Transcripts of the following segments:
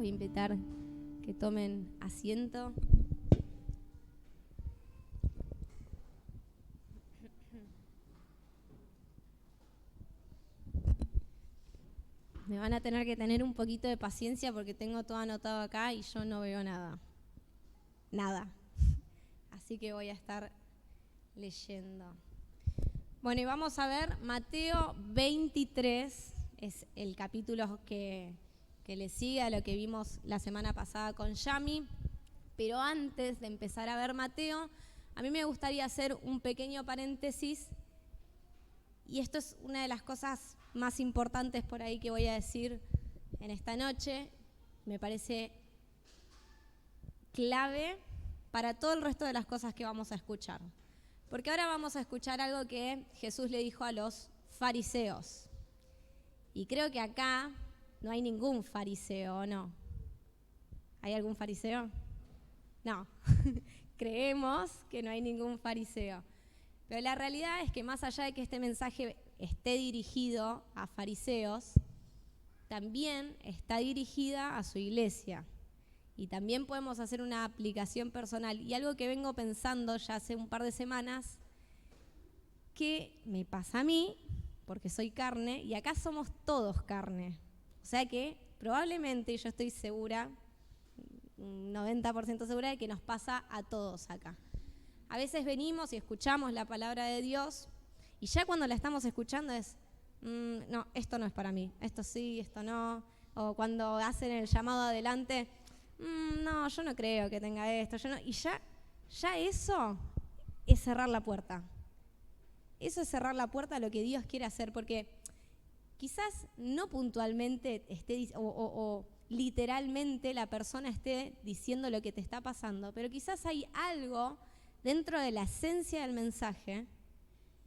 voy a invitar que tomen asiento. Me van a tener que tener un poquito de paciencia porque tengo todo anotado acá y yo no veo nada. Nada. Así que voy a estar leyendo. Bueno, y vamos a ver Mateo 23, es el capítulo que le sigue a lo que vimos la semana pasada con Yami. Pero antes de empezar a ver Mateo, a mí me gustaría hacer un pequeño paréntesis. Y esto es una de las cosas más importantes por ahí que voy a decir en esta noche. Me parece clave para todo el resto de las cosas que vamos a escuchar. Porque ahora vamos a escuchar algo que Jesús le dijo a los fariseos. Y creo que acá no hay ningún fariseo, ¿o no? ¿Hay algún fariseo? No. Creemos que no hay ningún fariseo. Pero la realidad es que más allá de que este mensaje esté dirigido a fariseos, también está dirigida a su iglesia. Y también podemos hacer una aplicación personal. Y algo que vengo pensando ya hace un par de semanas, que me pasa a mí, porque soy carne, y acá somos todos carne. O sea que probablemente, yo estoy segura, un 90% segura de que nos pasa a todos acá. A veces venimos y escuchamos la palabra de Dios y ya cuando la estamos escuchando es, no, esto no es para mí, esto sí, esto no. O cuando hacen el llamado adelante, no, yo no creo que tenga esto. Yo no. Y ya eso es cerrar la puerta. Eso es cerrar la puerta a lo que Dios quiere hacer, porque quizás no puntualmente esté o literalmente la persona esté diciendo lo que te está pasando, pero quizás hay algo dentro de la esencia del mensaje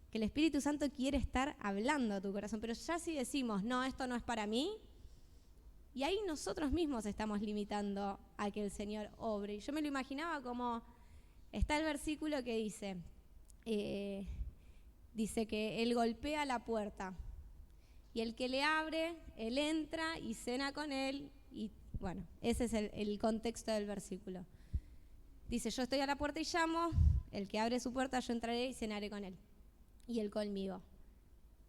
que el Espíritu Santo quiere estar hablando a tu corazón. Pero ya si decimos, no, esto no es para mí, y ahí nosotros mismos estamos limitando a que el Señor obre. Y yo me lo imaginaba como, está el versículo que dice que Él golpea la puerta, y el que le abre, Él entra y cena con Él. Y bueno, ese es el contexto del versículo. Dice, yo estoy a la puerta y llamo, el que abre su puerta yo entraré y cenaré con él, y él conmigo.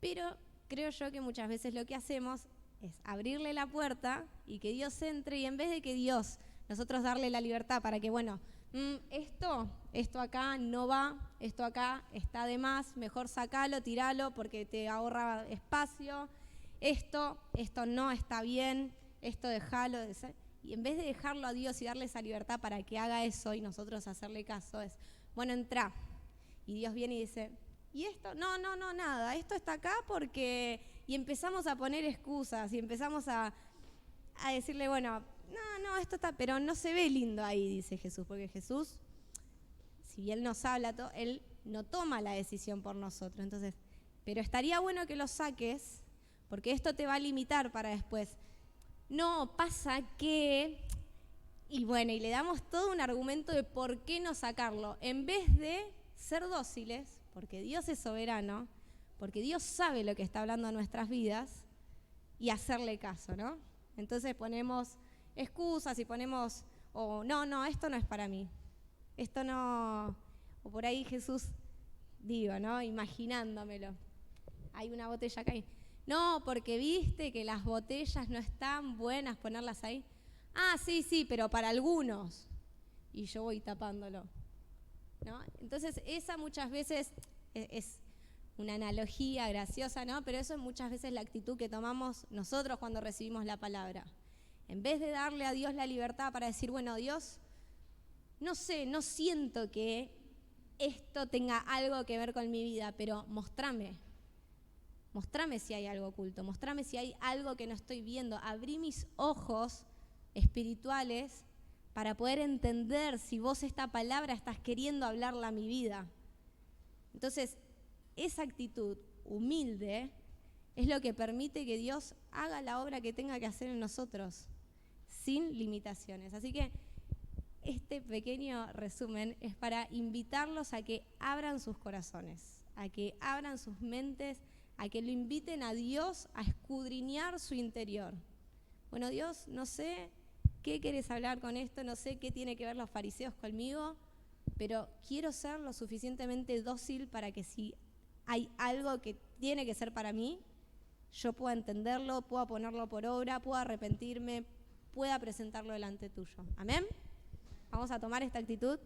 Pero creo yo que muchas veces lo que hacemos es abrirle la puerta y que Dios entre, y en vez de que Dios, nosotros darle la libertad para que, bueno, esto acá no va, esto acá está de más, mejor sacalo, tiralo porque te ahorra espacio, esto no está bien, esto déjalo. Y en vez de dejarlo a Dios y darle esa libertad para que haga eso y nosotros hacerle caso, es, bueno, entrá. Y Dios viene y dice, ¿y esto? No, nada, esto está acá porque... Y empezamos a poner excusas y empezamos a decirle, bueno, no, esto está... Pero no se ve lindo ahí, dice Jesús, porque Jesús, si Él nos habla, Él no toma la decisión por nosotros. Entonces, pero estaría bueno que lo saques, porque esto te va a limitar para después. No, pasa que, y bueno, y le damos todo un argumento de por qué no sacarlo, en vez de ser dóciles, porque Dios es soberano, porque Dios sabe lo que está hablando a nuestras vidas, y hacerle caso, ¿no? Entonces ponemos excusas y ponemos, no, esto no es para mí, esto no, o por ahí Jesús, digo, ¿no? Imaginándomelo, hay una botella acá ahí. No, porque viste que las botellas no están buenas ponerlas ahí. Ah, sí, pero para algunos. Y yo voy tapándolo, ¿no? Entonces, esa muchas veces es una analogía graciosa, ¿no? Pero eso es muchas veces la actitud que tomamos nosotros cuando recibimos la palabra. En vez de darle a Dios la libertad para decir, bueno, Dios, no sé, no siento que esto tenga algo que ver con mi vida, pero mostrame si hay algo oculto, mostrame si hay algo que no estoy viendo, abrí mis ojos espirituales para poder entender si vos esta palabra estás queriendo hablarla a mi vida. Entonces, esa actitud humilde es lo que permite que Dios haga la obra que tenga que hacer en nosotros, sin limitaciones. Así que este pequeño resumen es para invitarlos a que abran sus corazones, a que abran sus mentes, a que lo inviten a Dios a escudriñar su interior. Bueno, Dios, no sé ¿qué querés hablar con esto? No sé qué tiene que ver los fariseos conmigo, pero quiero ser lo suficientemente dócil para que si hay algo que tiene que ser para mí, yo pueda entenderlo, pueda ponerlo por obra, pueda arrepentirme, pueda presentarlo delante tuyo. ¿Amén? ¿Vamos a tomar esta actitud?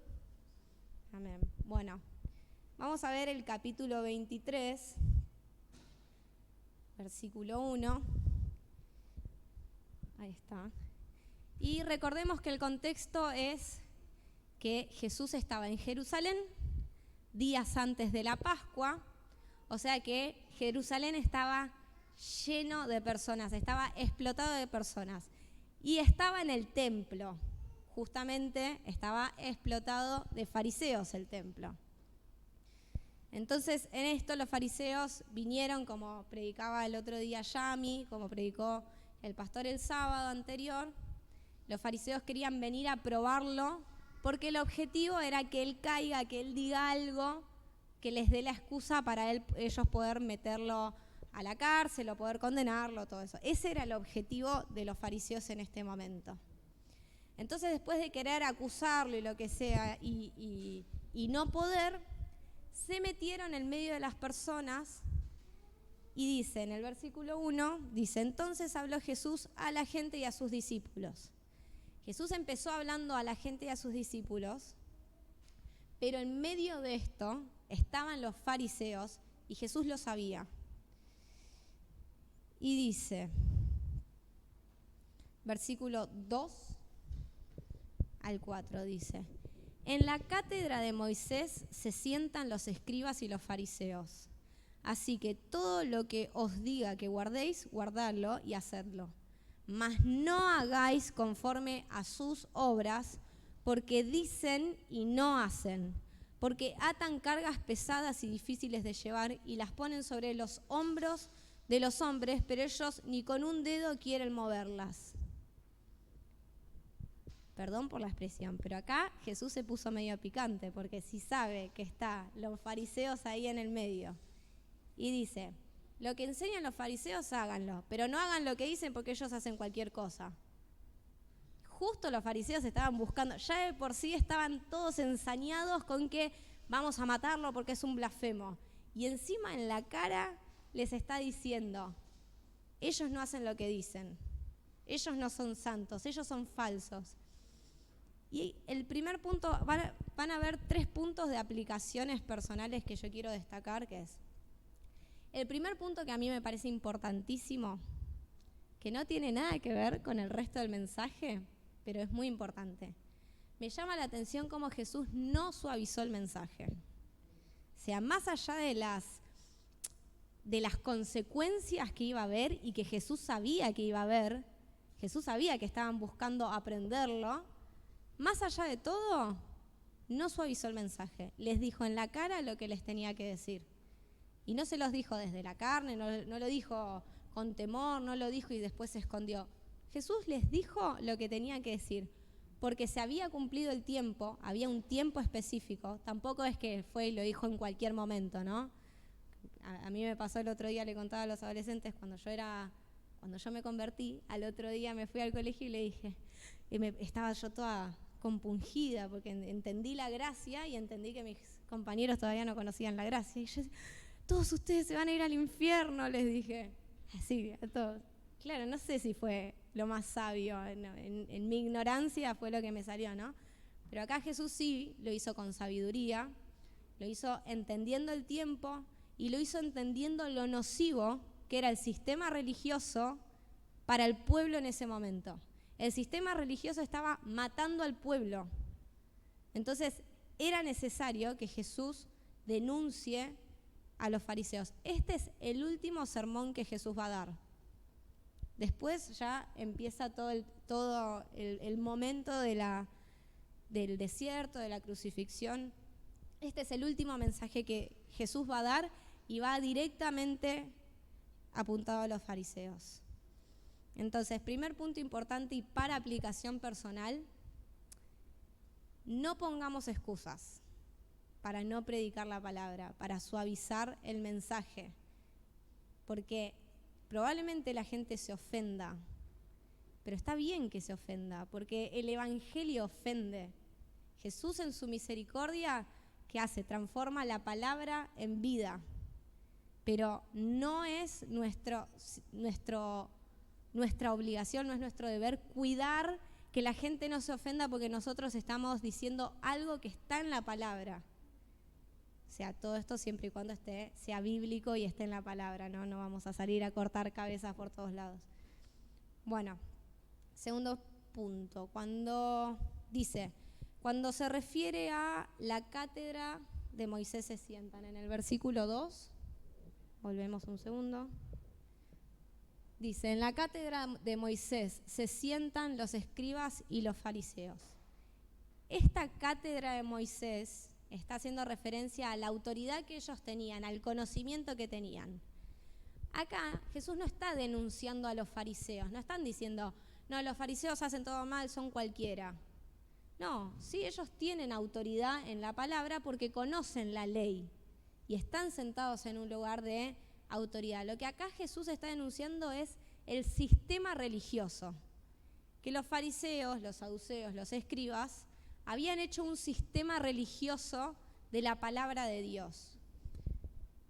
Amén. Bueno, vamos a ver el capítulo 23, versículo 1. Ahí está. Y recordemos que el contexto es que Jesús estaba en Jerusalén días antes de la Pascua, o sea que Jerusalén estaba lleno de personas, estaba explotado de personas. Y estaba en el templo, justamente estaba explotado de fariseos el templo. Entonces en esto los fariseos vinieron, como predicaba el otro día Yami, como predicó el pastor el sábado anterior, los fariseos querían venir a probarlo porque el objetivo era que él caiga, que él diga algo que les dé la excusa para ellos poder meterlo a la cárcel o poder condenarlo, todo eso. Ese era el objetivo de los fariseos en este momento. Entonces, después de querer acusarlo y lo que sea y no poder, se metieron en medio de las personas y dice, en el versículo 1, dice, entonces habló Jesús a la gente y a sus discípulos. Jesús empezó hablando a la gente y a sus discípulos, pero en medio de esto estaban los fariseos y Jesús lo sabía. Y dice, versículo 2 al 4, dice, en la cátedra de Moisés se sientan los escribas y los fariseos. Así que todo lo que os diga que guardéis, guardadlo y hacedlo. Mas no hagáis conforme a sus obras, porque dicen y no hacen, porque atan cargas pesadas y difíciles de llevar y las ponen sobre los hombros de los hombres, pero ellos ni con un dedo quieren moverlas. Perdón por la expresión, pero acá Jesús se puso medio picante, porque si sabe que están los fariseos ahí en el medio, y dice, lo que enseñan los fariseos háganlo, pero no hagan lo que dicen porque ellos hacen cualquier cosa. Justo los fariseos estaban buscando, ya de por sí estaban todos ensañados con que vamos a matarlo porque es un blasfemo. Y encima en la cara les está diciendo, ellos no hacen lo que dicen, ellos no son santos, ellos son falsos. Y el primer punto, van a haber 3 puntos de aplicaciones personales que yo quiero destacar, que es, el primer punto que a mí me parece importantísimo, que no tiene nada que ver con el resto del mensaje, pero es muy importante. Me llama la atención cómo Jesús no suavizó el mensaje. O sea, más allá de las consecuencias que iba a haber y que Jesús sabía que iba a haber, Jesús sabía que estaban buscando aprenderlo, más allá de todo, no suavizó el mensaje. Les dijo en la cara lo que les tenía que decir. Y no se los dijo desde la carne, no lo dijo con temor, no lo dijo y después se escondió. Jesús les dijo lo que tenía que decir, porque se había cumplido el tiempo, había un tiempo específico, tampoco es que fue y lo dijo en cualquier momento, ¿no? A mí me pasó el otro día, le contaba a los adolescentes, cuando yo me convertí, al otro día me fui al colegio y le dije, estaba yo toda compungida, porque entendí la gracia y entendí que mis compañeros todavía no conocían la gracia, y yo, todos ustedes se van a ir al infierno, les dije, así a todos. Claro, no sé si fue lo más sabio, en mi ignorancia fue lo que me salió, ¿no? Pero acá Jesús sí lo hizo con sabiduría, lo hizo entendiendo el tiempo y lo hizo entendiendo lo nocivo que era el sistema religioso para el pueblo en ese momento. El sistema religioso estaba matando al pueblo. Entonces era necesario que Jesús denuncie a los fariseos. Este es el último sermón que Jesús va a dar. Después ya empieza todo el momento del desierto, de la crucifixión. Este es el último mensaje que Jesús va a dar y va directamente apuntado a los fariseos. Entonces, primer punto importante y para aplicación personal, no pongamos excusas para no predicar la palabra, para suavizar el mensaje, porque probablemente la gente se ofenda pero está bien que se ofenda, porque el evangelio ofende. Jesús en su misericordia, ¿qué hace? Transforma la palabra en vida. Pero no es nuestra obligación, no es nuestro deber cuidar que la gente no se ofenda porque nosotros estamos diciendo algo que está en la palabra. O sea, todo esto siempre y cuando sea bíblico y esté en la palabra, ¿no? No vamos a salir a cortar cabezas por todos lados. Bueno, segundo punto, cuando se refiere a la cátedra de Moisés se sientan, en el versículo 2, volvemos un segundo. Dice, en la cátedra de Moisés se sientan los escribas y los fariseos. Esta cátedra de Moisés está haciendo referencia a la autoridad que ellos tenían, al conocimiento que tenían. Acá Jesús no está denunciando a los fariseos, no están diciendo, no, los fariseos hacen todo mal, son cualquiera. No, sí, ellos tienen autoridad en la palabra porque conocen la ley y están sentados en un lugar de autoridad. Lo que acá Jesús está denunciando es el sistema religioso, que los fariseos, los saduceos, los escribas habían hecho un sistema religioso de la palabra de Dios.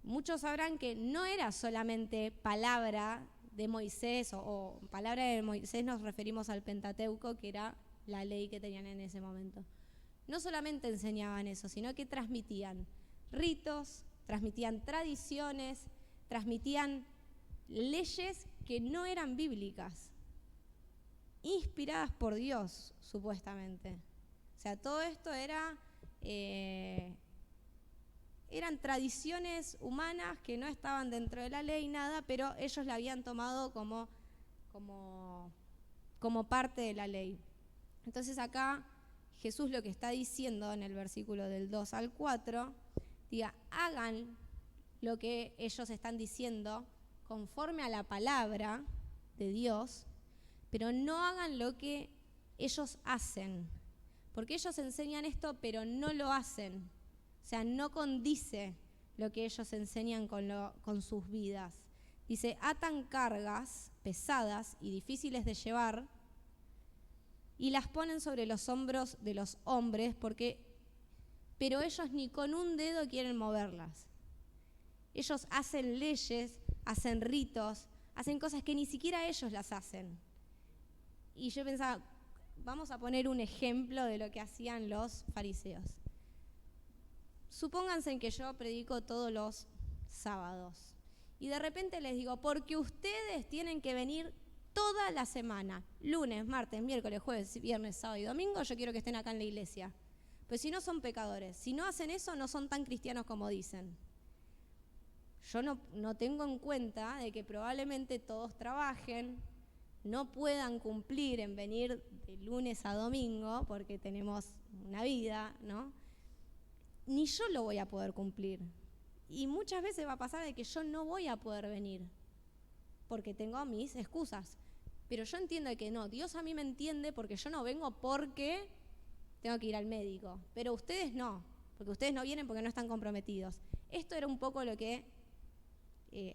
Muchos sabrán que no era solamente palabra de Moisés o palabra de Moisés, nos referimos al Pentateuco, que era la ley que tenían en ese momento. No solamente enseñaban eso, sino que transmitían ritos, transmitían tradiciones, transmitían leyes que no eran bíblicas, inspiradas por Dios, supuestamente. O sea, todo esto eran tradiciones humanas que no estaban dentro de la ley, nada, pero ellos la habían tomado como parte de la ley. Entonces acá Jesús lo que está diciendo en el versículo del 2 al 4, diga, hagan lo que ellos están diciendo conforme a la palabra de Dios, pero no hagan lo que ellos hacen, porque ellos enseñan esto pero no lo hacen. O sea, no condice lo que ellos enseñan con sus vidas. Dice, atan cargas pesadas y difíciles de llevar y las ponen sobre los hombros de los hombres, pero ellos ni con un dedo quieren moverlas. Ellos hacen leyes, hacen ritos, hacen cosas que ni siquiera ellos las hacen. Y yo pensaba, vamos a poner un ejemplo de lo que hacían los fariseos. Supónganse que yo predico todos los sábados y de repente les digo, porque ustedes tienen que venir toda la semana, lunes, martes, miércoles, jueves, viernes, sábado y domingo, yo quiero que estén acá en la iglesia. Pues si no son pecadores, si no hacen eso no son tan cristianos como dicen. Yo no tengo en cuenta de que probablemente todos trabajen, no puedan cumplir en venir de lunes a domingo porque tenemos una vida, ¿no? Ni yo lo voy a poder cumplir. Y muchas veces va a pasar de que yo no voy a poder venir porque tengo mis excusas. Pero yo entiendo que no, Dios a mí me entiende porque yo no vengo porque tengo que ir al médico. Pero ustedes no, porque ustedes no vienen porque no están comprometidos. Esto era un poco lo que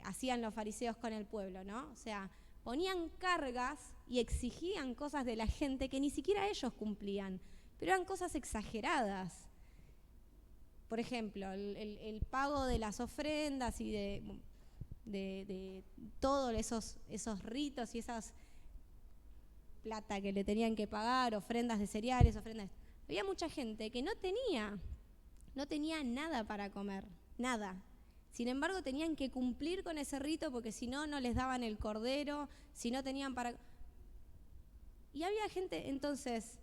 hacían los fariseos con el pueblo, ¿no? O sea, ponían cargas y exigían cosas de la gente que ni siquiera ellos cumplían, pero eran cosas exageradas. Por ejemplo, el pago de las ofrendas y de todos esos ritos y esas plata que le tenían que pagar, ofrendas de cereales, ofrendas. Había mucha gente que no tenía nada para comer, nada. Sin embargo, tenían que cumplir con ese rito porque si no, no les daban el cordero, si no tenían para... Y había gente, entonces,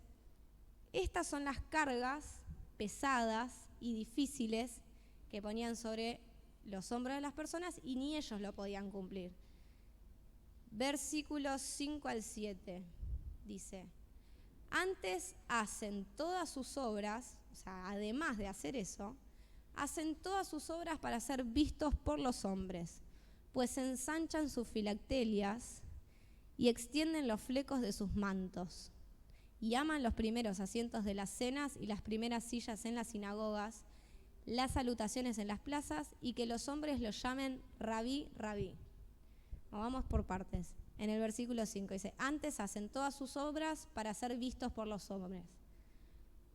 estas son las cargas pesadas y difíciles que ponían sobre los hombros de las personas y ni ellos lo podían cumplir. Versículos 5 al 7 dice, antes hacen todas sus obras, o sea, además de hacer eso, hacen todas sus obras para ser vistos por los hombres, pues ensanchan sus filacterias y extienden los flecos de sus mantos, y aman los primeros asientos de las cenas y las primeras sillas en las sinagogas, las salutaciones en las plazas y que los hombres los llamen rabí, rabí. Vamos por partes. en el versículo 5. Dice, antes hacen todas sus obras para ser vistos por los hombres.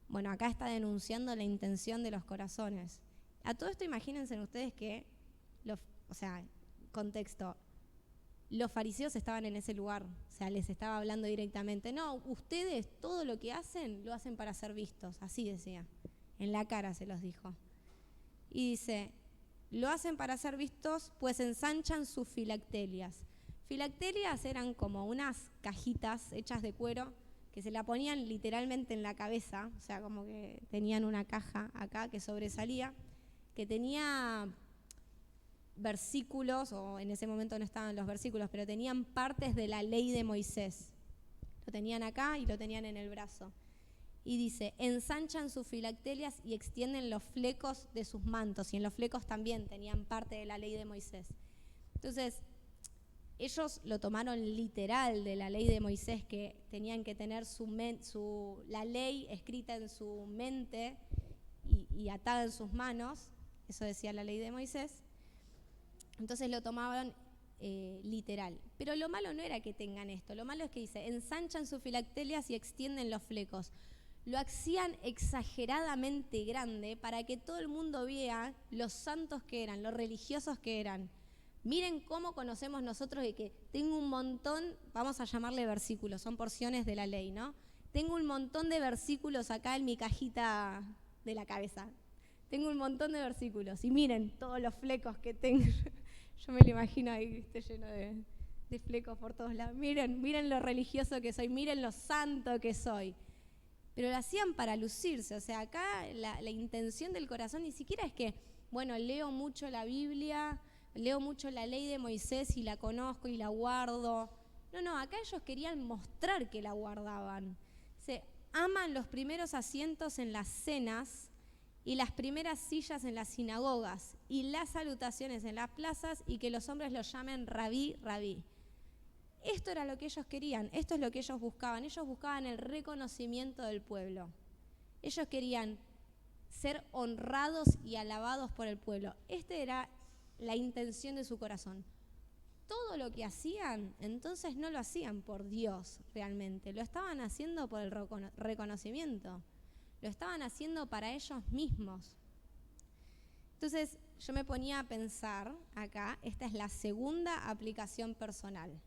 Bueno, acá está denunciando la intención de los corazones. A todo esto imagínense ustedes que, contexto, los fariseos estaban en ese lugar, o sea, les estaba hablando directamente. No, ustedes todo lo que hacen, lo hacen para ser vistos, así decía. En la cara se los dijo. Y dice, lo hacen para ser vistos, pues ensanchan sus filactelias. Filactelias eran como unas cajitas hechas de cuero que se la ponían literalmente en la cabeza, o sea, como que tenían una caja acá que sobresalía, que tenía versículos, o en ese momento no estaban los versículos, pero tenían partes de la ley de Moisés. Lo tenían acá y lo tenían en el brazo. Y dice, ensanchan sus filactelias y extienden los flecos de sus mantos. Y en los flecos también tenían parte de la ley de Moisés. Entonces, ellos lo tomaron literal de la ley de Moisés, que tenían que tener la ley escrita en su mente y atada en sus manos. Eso decía la ley de Moisés. Entonces lo tomaban literal. Pero lo malo no era que tengan esto. Lo malo es que dice, ensanchan sus filactelias y extienden los flecos. Lo hacían exageradamente grande para que todo el mundo vea los santos que eran, los religiosos que eran. Miren cómo conocemos nosotros de que tengo un montón, vamos a llamarle versículos, son porciones de la ley, ¿no? Tengo un montón de versículos acá en mi cajita de la cabeza. Tengo un montón de versículos y miren todos los flecos que tengo. Yo me lo imagino ahí, lleno de flecos por todos lados. Miren lo religioso que soy, miren lo santo que soy. Pero lo hacían para lucirse, o sea, acá la intención del corazón ni siquiera es que, bueno, leo mucho la Biblia, leo mucho la ley de Moisés y la conozco y la guardo. No, acá ellos querían mostrar que la guardaban. Se aman los primeros asientos en las cenas y las primeras sillas en las sinagogas y las salutaciones en las plazas y que los hombres los llamen rabí, rabí. Esto era lo que ellos querían, esto es lo que ellos buscaban el reconocimiento del pueblo. Ellos querían ser honrados y alabados por el pueblo. Esta era la intención de su corazón. Todo lo que hacían, entonces no lo hacían por Dios realmente, lo estaban haciendo por el reconocimiento, lo estaban haciendo para ellos mismos. Entonces yo me ponía a pensar acá, esta es la segunda aplicación personal.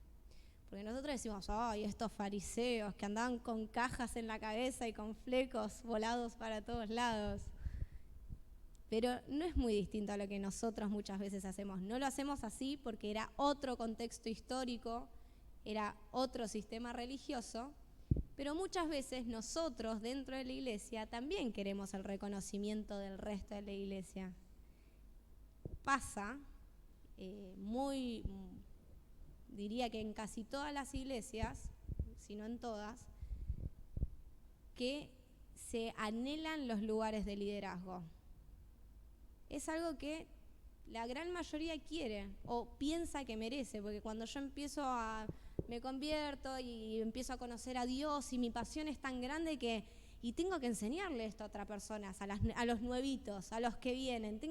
Porque nosotros decimos, ay, estos fariseos que andaban con cajas en la cabeza y con flecos volados para todos lados. Pero no es muy distinto a lo que nosotros muchas veces hacemos. No lo hacemos así porque era otro contexto histórico, era otro sistema religioso, pero muchas veces nosotros dentro de la iglesia también queremos el reconocimiento del resto de la iglesia. Pasa diría que en casi todas las iglesias, si no en todas, que se anhelan los lugares de liderazgo. Es algo que la gran mayoría quiere o piensa que merece, porque cuando yo me convierto y empiezo a conocer a Dios y mi pasión es tan grande y tengo que enseñarle esto a otras personas, a los nuevitos, a los que vienen,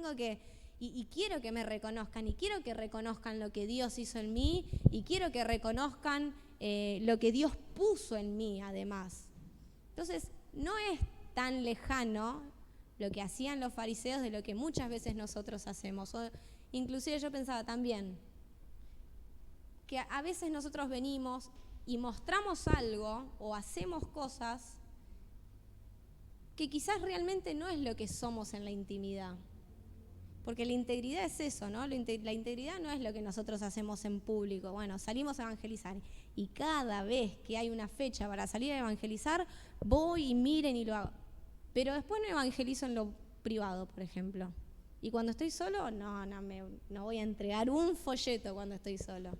y quiero que me reconozcan, y quiero que reconozcan lo que Dios hizo en mí, y quiero que reconozcan lo que Dios puso en mí además. Entonces, no es tan lejano lo que hacían los fariseos de lo que muchas veces nosotros hacemos. Inclusive yo pensaba también que a veces nosotros venimos y mostramos algo o hacemos cosas que quizás realmente no es lo que somos en la intimidad. Porque la integridad es eso, ¿no? La integridad no es lo que nosotros hacemos en público. Bueno, salimos a evangelizar y cada vez que hay una fecha para salir a evangelizar, voy y miren y lo hago. Pero después no evangelizo en lo privado, por ejemplo. Y cuando estoy solo, no voy a entregar un folleto cuando estoy solo.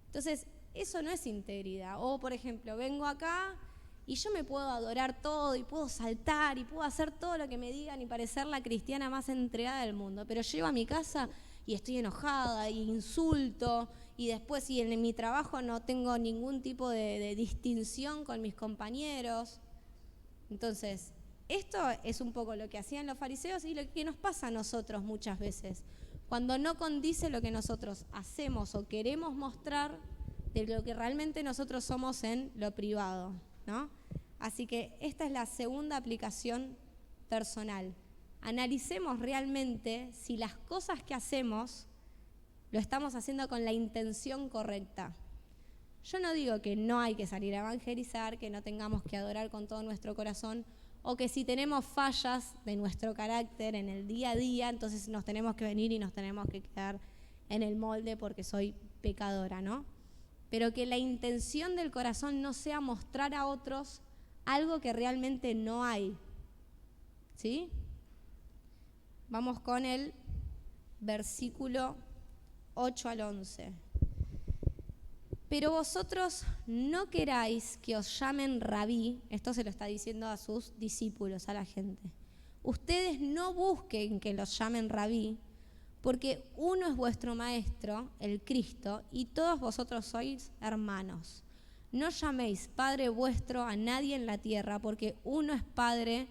Entonces, eso no es integridad. O, por ejemplo, vengo acá y yo me puedo adorar todo y puedo saltar y puedo hacer todo lo que me digan y parecer la cristiana más entregada del mundo. Pero llego a mi casa y estoy enojada y insulto y después si en mi trabajo no tengo ningún tipo de distinción con mis compañeros. Entonces, esto es un poco lo que hacían los fariseos y lo que nos pasa a nosotros muchas veces. Cuando no condice lo que nosotros hacemos o queremos mostrar de lo que realmente nosotros somos en lo privado, ¿no? Así que esta es la segunda aplicación personal. Analicemos realmente si las cosas que hacemos lo estamos haciendo con la intención correcta. Yo no digo que no hay que salir a evangelizar, que no tengamos que adorar con todo nuestro corazón, o que si tenemos fallas de nuestro carácter en el día a día, entonces nos tenemos que venir y nos tenemos que quedar en el molde porque soy pecadora, ¿no? Pero que la intención del corazón no sea mostrar a otros algo que realmente no hay. ¿Sí? Vamos con el versículo 8 al 11. Pero vosotros no queráis que os llamen rabí, esto se lo está diciendo a sus discípulos, a la gente. Ustedes no busquen que los llamen rabí, porque uno es vuestro maestro, el Cristo, y todos vosotros sois hermanos. No llaméis Padre vuestro a nadie en la tierra, porque uno es Padre,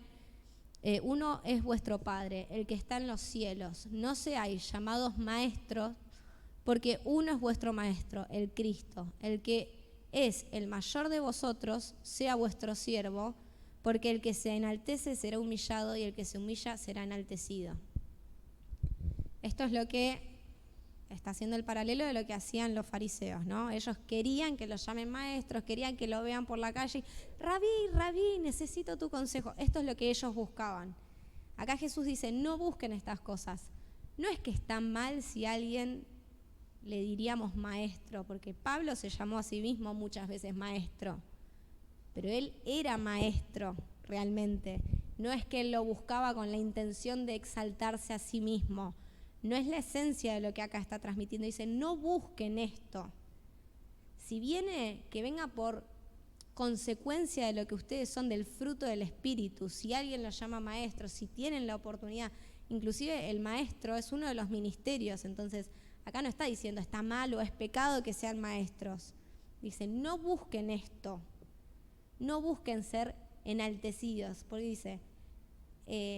uno es vuestro Padre, el que está en los cielos. No seáis llamados maestros, porque uno es vuestro maestro, el Cristo. El que es el mayor de vosotros, sea vuestro siervo, porque el que se enaltece será humillado y el que se humilla será enaltecido. Esto es lo que está haciendo el paralelo de lo que hacían los fariseos, ¿no? Ellos querían que los llamen maestros, querían que lo vean por la calle. Rabí, necesito tu consejo. Esto es lo que ellos buscaban. Acá Jesús dice, no busquen estas cosas. No es que está mal si alguien le diríamos maestro, porque Pablo se llamó a sí mismo muchas veces maestro, pero él era maestro realmente. No es que él lo buscaba con la intención de exaltarse a sí mismo. No es la esencia de lo que acá está transmitiendo. Dice, no busquen esto. Si viene, que venga por consecuencia de lo que ustedes son, del fruto del Espíritu. Si alguien lo llama maestro, si tienen la oportunidad. Inclusive el maestro es uno de los ministerios, entonces acá no está diciendo está mal o es pecado que sean maestros. Dice, no busquen esto. No busquen ser enaltecidos. Porque dice,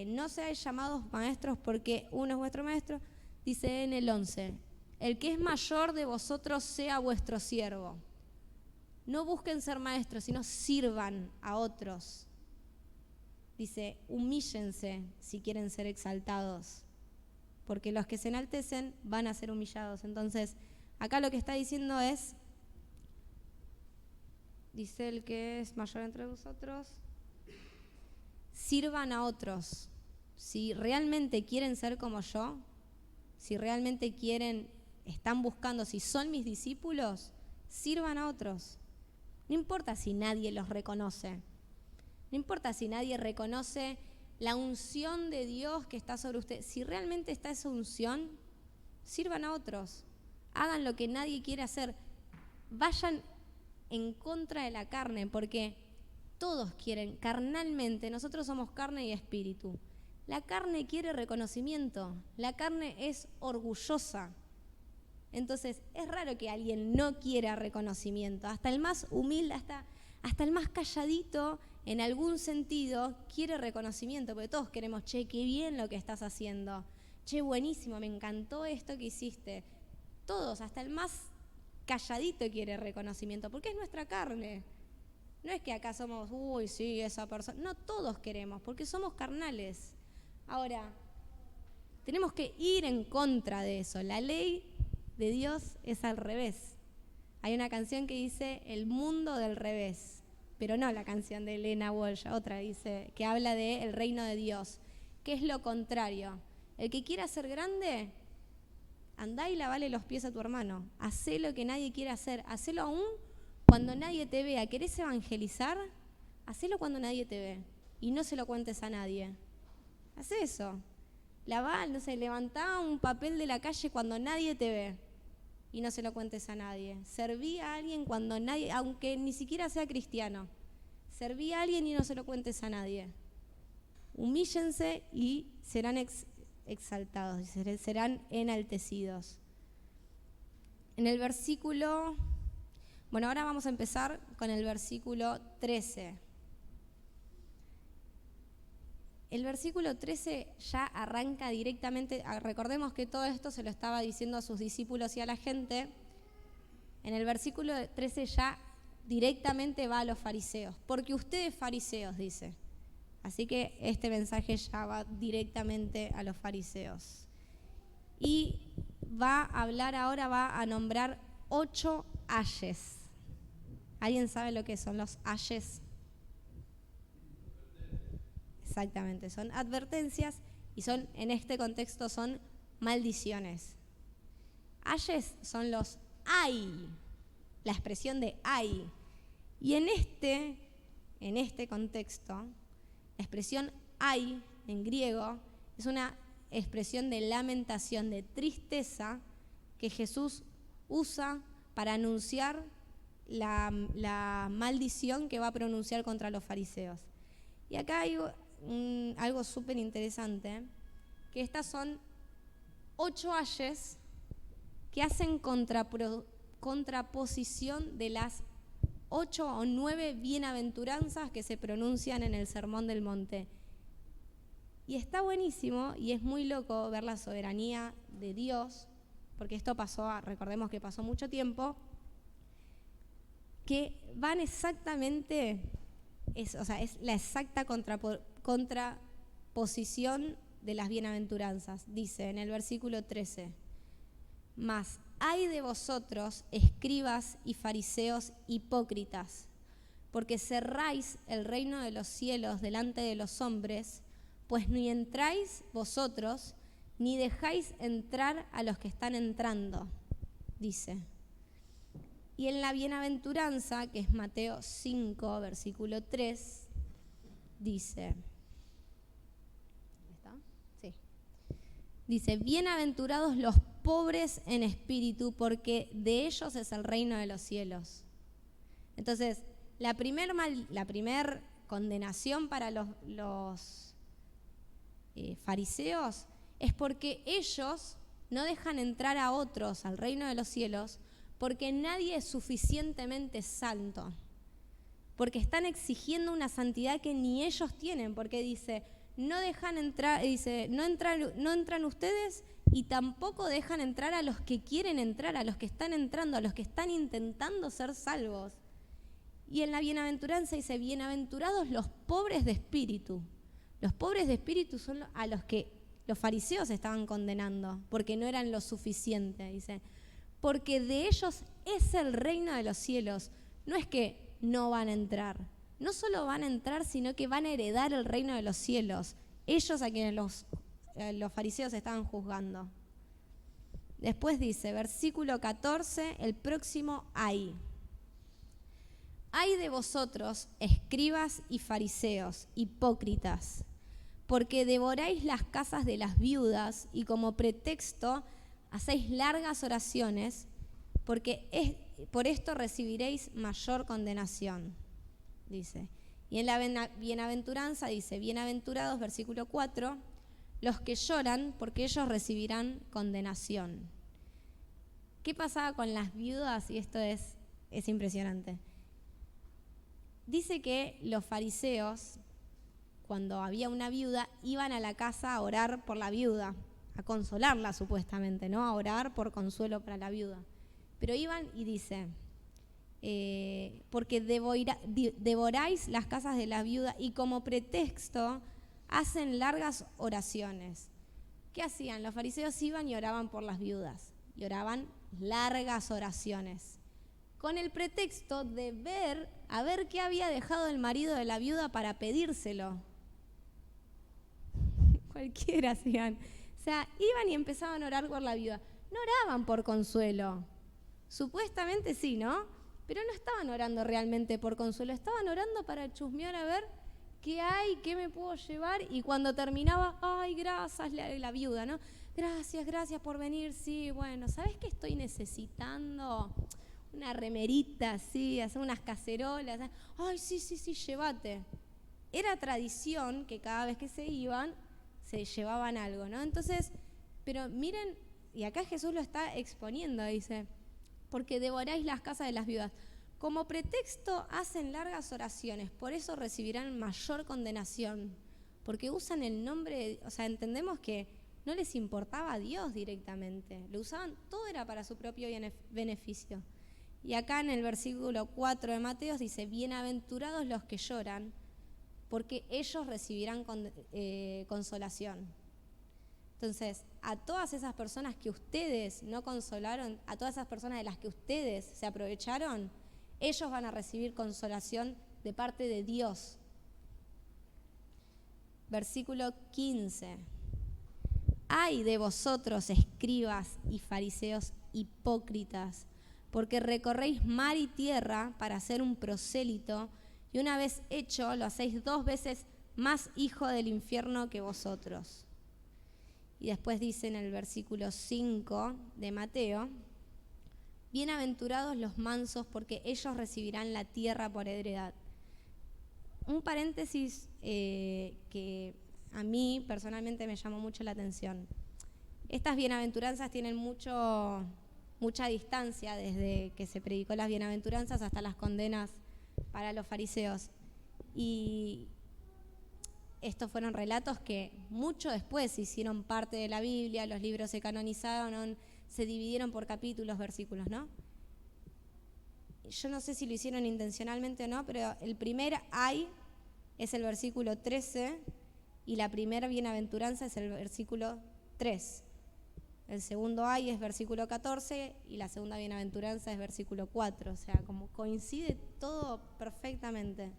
no seáis llamados maestros porque uno es vuestro maestro. Dice en el 11, el que es mayor de vosotros sea vuestro siervo. No busquen ser maestros, sino sirvan a otros. Dice, humíllense si quieren ser exaltados, porque los que se enaltecen van a ser humillados. Entonces, acá lo que está diciendo es, dice el que es mayor entre vosotros, sirvan a otros. Si realmente quieren ser como yo, si realmente están buscando, si son mis discípulos, sirvan a otros. No importa si nadie los reconoce. No importa si nadie reconoce la unción de Dios que está sobre usted. Si realmente está esa unción, sirvan a otros. Hagan lo que nadie quiere hacer. Vayan en contra de la carne, porque todos quieren, carnalmente, nosotros somos carne y espíritu. La carne quiere reconocimiento, la carne es orgullosa. Entonces, es raro que alguien no quiera reconocimiento. Hasta el más humilde, hasta el más calladito, en algún sentido, quiere reconocimiento, porque todos queremos, che, qué bien lo que estás haciendo. Che, buenísimo, me encantó esto que hiciste. Todos, hasta el más calladito quiere reconocimiento, porque es nuestra carne. No es que acá somos, uy, sí, esa persona. No, todos queremos, porque somos carnales. Ahora, tenemos que ir en contra de eso. La ley de Dios es al revés. Hay una canción que dice el mundo del revés, pero no la canción de Elena Walsh, otra dice, que habla de el reino de Dios, que es lo contrario. El que quiera ser grande, andá y lavale los pies a tu hermano. Hacé lo que nadie quiere hacer. Hacelo aún cuando nadie te vea. ¿Querés evangelizar? Hacelo cuando nadie te ve y no se lo cuentes a nadie. Haz eso. Lavá, no sé, levantá un papel de la calle cuando nadie te ve y no se lo cuentes a nadie. Serví a alguien cuando nadie, aunque ni siquiera sea cristiano. Serví a alguien y no se lo cuentes a nadie. Humíllense y serán exaltados, serán enaltecidos. En el versículo, bueno, ahora vamos a empezar con el versículo 13. El versículo 13 ya arranca directamente, recordemos que todo esto se lo estaba diciendo a sus discípulos y a la gente, en el versículo 13 ya directamente va a los fariseos, porque ustedes fariseos, dice. Así que este mensaje ya va directamente a los fariseos. Y va a hablar ahora, va a nombrar 8 ayes. ¿Alguien sabe lo que son los ayes? Exactamente, son advertencias y son, en este contexto, son maldiciones. Ayes son los ay, la expresión de ay. Y en este contexto, la expresión ay en griego es una expresión de lamentación, de tristeza que Jesús usa para anunciar la maldición que va a pronunciar contra los fariseos. Y acá hay algo súper interesante, que estas son 8 ayes que hacen contraposición de las 8 o 9 bienaventuranzas que se pronuncian en el Sermón del Monte. Y está buenísimo y es muy loco ver la soberanía de Dios, porque esto pasó, recordemos que pasó mucho tiempo, que van exactamente, es la exacta contraposición de las bienaventuranzas. Dice en el versículo 13, mas ay de vosotros, escribas y fariseos hipócritas, porque cerráis el reino de los cielos delante de los hombres, pues ni entráis vosotros, ni dejáis entrar a los que están entrando, dice. Y en la bienaventuranza, que es Mateo 5, versículo 3, dice, ¿está? Sí. Dice, bienaventurados los pobres en espíritu, porque de ellos es el reino de los cielos. Entonces, la primer condenación para los fariseos es porque ellos no dejan entrar a otros al reino de los cielos, porque nadie es suficientemente santo, porque están exigiendo una santidad que ni ellos tienen, porque dice, no dejan entrar, dice, no entran ustedes y tampoco dejan entrar a los que quieren entrar, a los que están entrando, a los que están intentando ser salvos. Y en la bienaventuranza dice, bienaventurados los pobres de espíritu. Los pobres de espíritu son a los que los fariseos estaban condenando, porque no eran lo suficiente, dice. Porque de ellos es el reino de los cielos. No es que no van a entrar. No solo van a entrar, sino que van a heredar el reino de los cielos. Ellos a quienes los fariseos estaban juzgando. Después dice, versículo 14, el próximo ay. Ay de vosotros, escribas y fariseos, hipócritas, porque devoráis las casas de las viudas y como pretexto hacéis largas oraciones, porque por esto recibiréis mayor condenación, dice. Y en la bienaventuranza dice, bienaventurados, versículo 4, los que lloran, porque ellos recibirán condenación. ¿Qué pasaba con las viudas? Y esto es impresionante. Dice que los fariseos, cuando había una viuda, iban a la casa a orar por la viuda, a consolarla supuestamente, ¿no? A orar por consuelo para la viuda. Pero iban y dice, porque devoráis las casas de la viuda y como pretexto hacen largas oraciones. ¿Qué hacían? Los fariseos iban y oraban por las viudas y oraban largas oraciones, con el pretexto de ver qué había dejado el marido de la viuda para pedírselo. Cualquiera hacían. O sea, iban y empezaban a orar por la viuda. No oraban por consuelo. Supuestamente sí, ¿no? Pero no estaban orando realmente por consuelo. Estaban orando para chusmear a ver qué hay, qué me puedo llevar. Y cuando terminaba, ay, gracias, la viuda, ¿no? Gracias por venir. Sí, bueno, ¿sabes qué estoy necesitando? Una remerita, sí, hacer unas cacerolas. Ay, sí, llévate. Era tradición que cada vez que se iban, se llevaban algo, ¿no? Entonces, pero miren, y acá Jesús lo está exponiendo, dice, porque devoráis las casas de las viudas. Como pretexto hacen largas oraciones, por eso recibirán mayor condenación, porque usan el nombre, o sea, entendemos que no les importaba a Dios directamente, lo usaban, todo era para su propio beneficio. Y acá en el versículo 4 de Mateo dice, bienaventurados los que lloran, porque ellos recibirán consolación. Entonces, a todas esas personas que ustedes no consolaron, a todas esas personas de las que ustedes se aprovecharon, ellos van a recibir consolación de parte de Dios. Versículo 15. Ay de vosotros, escribas y fariseos hipócritas, porque recorréis mar y tierra para hacer un prosélito, y una vez hecho lo hacéis 2 veces más hijo del infierno que vosotros. Y después dice en el versículo 5 de Mateo, bienaventurados los mansos, porque ellos recibirán la tierra por heredad. Un paréntesis que a mí personalmente me llamó mucho la atención. Estas bienaventuranzas tienen mucha distancia desde que se predicó las bienaventuranzas hasta las condenas para los fariseos. Y estos fueron relatos que mucho después se hicieron parte de la Biblia, los libros se canonizaron, se dividieron por capítulos, versículos, ¿no? Yo no sé si lo hicieron intencionalmente o no, pero el primer ay es el versículo 13 y la primera bienaventuranza es el versículo 3. El segundo ay es versículo 14 y la segunda bienaventuranza es versículo 4. O sea, como coincide todo perfectamente.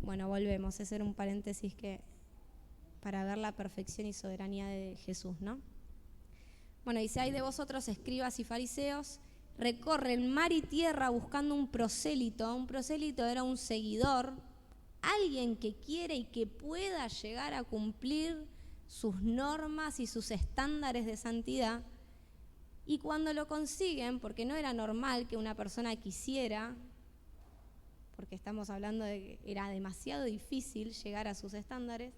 Bueno, volvemos. Ese era un paréntesis para ver la perfección y soberanía de Jesús, ¿no? Bueno, dice, ay de vosotros, escribas y fariseos, recorren mar y tierra buscando un prosélito. Un prosélito era un seguidor, alguien que quiere y que pueda llegar a cumplir sus normas y sus estándares de santidad. Y cuando lo consiguen, porque no era normal que una persona quisiera, porque estamos hablando de que era demasiado difícil llegar a sus estándares,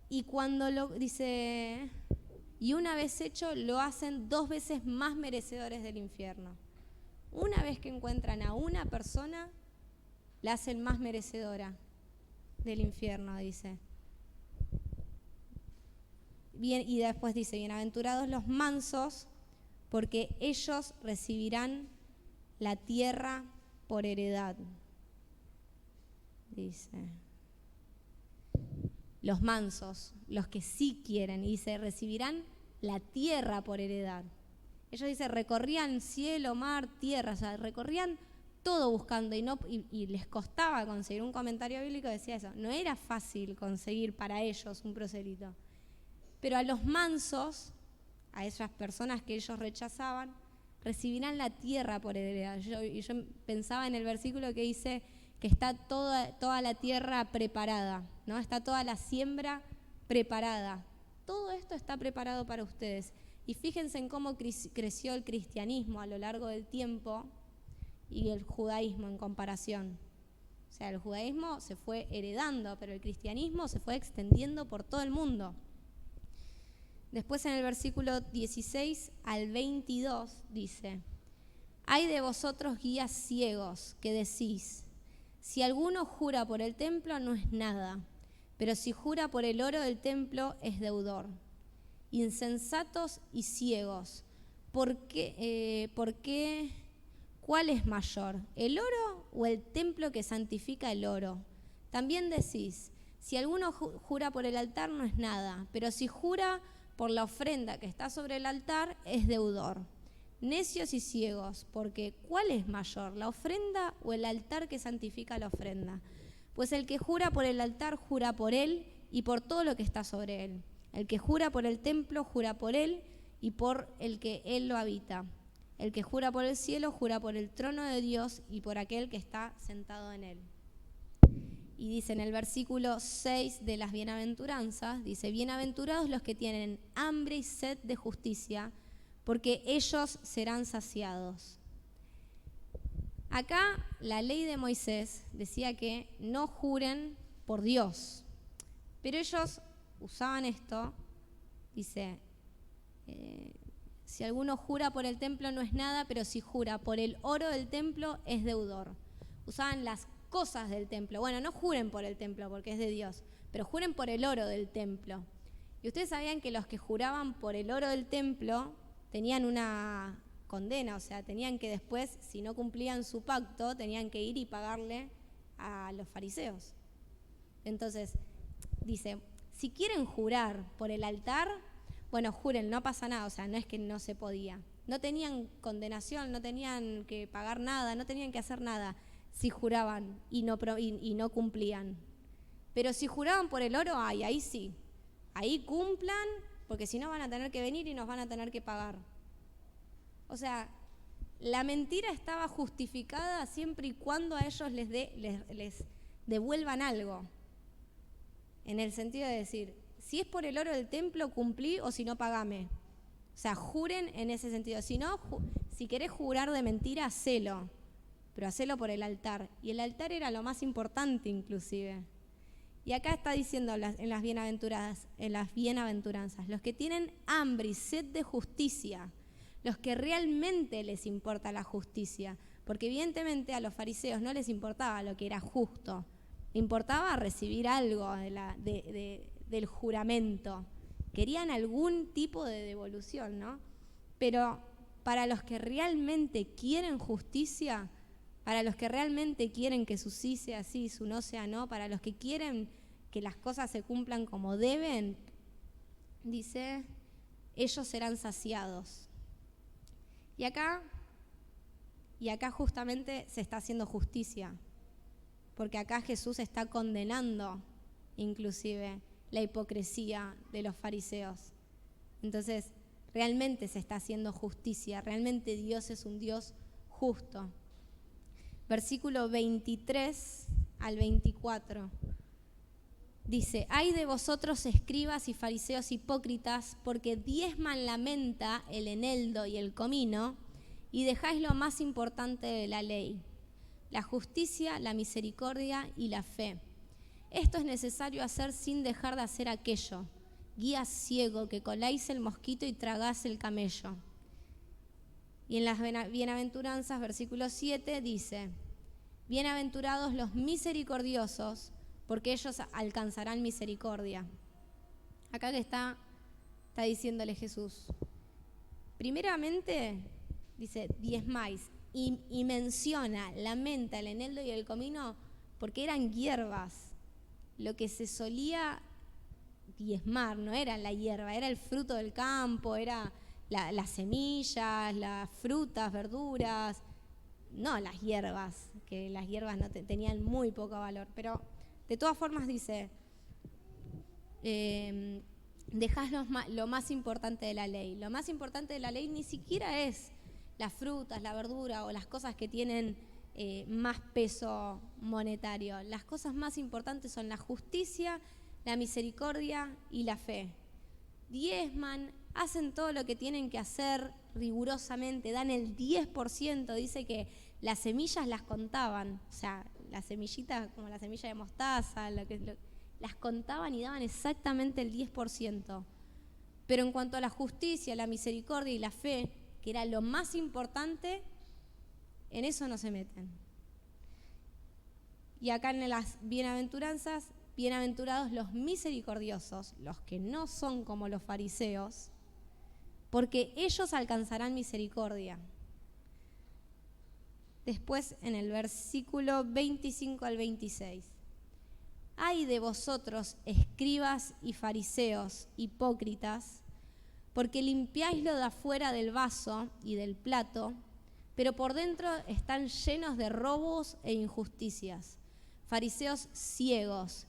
y cuando lo dice, y una vez hecho lo hacen 2 veces más merecedores del infierno. Una vez que encuentran a una persona, la hacen más merecedora del infierno, dice. Bien, y después dice, bienaventurados los mansos, porque ellos recibirán la tierra por heredad. Dice, los mansos, los que sí quieren, y dice, recibirán la tierra por heredad. Ellos dice, recorrían cielo, mar, tierra, o sea, recorrían todo buscando y les costaba conseguir. Un comentario bíblico decía eso, no era fácil conseguir para ellos un prosélito. Pero a los mansos, a esas personas que ellos rechazaban, recibirán la tierra por heredad. Yo pensaba en el versículo que dice que está toda la tierra preparada, ¿no? Está toda la siembra preparada. Todo esto está preparado para ustedes. Y fíjense en cómo creció el cristianismo a lo largo del tiempo y el judaísmo en comparación. O sea, el judaísmo se fue heredando, pero el cristianismo se fue extendiendo por todo el mundo. Después en el versículo 16 al 22 dice, ay de vosotros guías ciegos que decís, si alguno jura por el templo no es nada, pero si jura por el oro del templo es deudor. Insensatos y ciegos, ¿por qué? ¿Cuál es mayor, el oro o el templo que santifica el oro? También decís, si alguno jura por el altar no es nada, pero si jura por la ofrenda que está sobre el altar es deudor. Necios y ciegos, porque ¿cuál es mayor, la ofrenda o el altar que santifica la ofrenda? Pues el que jura por el altar jura por él y por todo lo que está sobre él. El que jura por el templo jura por él y por el que él lo habita. El que jura por el cielo jura por el trono de Dios y por aquel que está sentado en él. Y dice en el versículo 6 de las bienaventuranzas, dice, bienaventurados los que tienen hambre y sed de justicia, porque ellos serán saciados. Acá la ley de Moisés decía que no juren por Dios, pero ellos usaban esto, dice, si alguno jura por el templo no es nada, pero si jura por el oro del templo es deudor. Usaban las cosas del templo. Bueno, no juren por el templo porque es de Dios, pero juren por el oro del templo. Y ustedes sabían que los que juraban por el oro del templo tenían una condena, o sea, tenían que después, si no cumplían su pacto, tenían que ir y pagarle a los fariseos. Entonces, dice, si quieren jurar por el altar, bueno, juren, no pasa nada, o sea, no es que no se podía. No tenían condenación, no tenían que pagar nada, no tenían que hacer nada si juraban y no cumplían. Pero si juraban por el oro, ahí sí, ahí cumplan, porque si no van a tener que venir y nos van a tener que pagar. O sea, la mentira estaba justificada siempre y cuando a ellos les devuelvan algo. En el sentido de decir, si es por el oro del templo, cumplí, o si no, pagame. O sea, juren en ese sentido. Si no, si querés jurar de mentira, hacelo. Pero hacelo por el altar. Y el altar era lo más importante, inclusive. Y acá está diciendo en las bienaventuranzas, los que tienen hambre y sed de justicia, los que realmente les importa la justicia. Porque evidentemente a los fariseos no les importaba lo que era justo. Importaba recibir algo del juramento. Querían algún tipo de devolución, ¿no? Pero para los que realmente quieren justicia, para los que realmente quieren que su sí sea sí, su no sea no, para los que quieren que las cosas se cumplan como deben, dice, ellos serán saciados. Y acá justamente se está haciendo justicia, porque acá Jesús está condenando inclusive la hipocresía de los fariseos. Entonces, realmente se está haciendo justicia, realmente Dios es un Dios justo. Versículo 23 al 24 dice, ay de vosotros escribas y fariseos hipócritas, porque diezman la menta, el eneldo y el comino, y dejáis lo más importante de la ley, la justicia, la misericordia y la fe. Esto es necesario hacer sin dejar de hacer aquello. Guía ciego, que coláis el mosquito y tragás el camello. Y en las bienaventuranzas, versículo 7, dice, bienaventurados los misericordiosos, porque ellos alcanzarán misericordia. Acá que está diciéndole Jesús. Primeramente, dice, diezmáis, y menciona la menta, el eneldo y el comino, porque eran hierbas. Lo que se solía diezmar no era la hierba, era el fruto del campo, era las semillas, las frutas, verduras, no las hierbas, que las hierbas no tenían muy poco valor. Pero de todas formas dice, dejás lo más importante de la ley. Lo más importante de la ley ni siquiera es las frutas, la verdura o las cosas que tienen más peso monetario. Las cosas más importantes son la justicia, la misericordia y la fe. Diezman, hacen todo lo que tienen que hacer rigurosamente, dan el 10%, dice que las semillas las contaban, o sea, las semillitas como la semilla de mostaza, las contaban y daban exactamente el 10%. Pero en cuanto a la justicia, la misericordia y la fe, que era lo más importante, en eso no se meten. Y acá en las bienaventuranzas, bienaventurados los misericordiosos, los que no son como los fariseos, porque ellos alcanzarán misericordia. Después en el versículo 25 al 26. Ay de vosotros, escribas y fariseos, hipócritas, porque limpiáis lo de afuera del vaso y del plato, pero por dentro están llenos de robos e injusticias. Fariseos ciegos,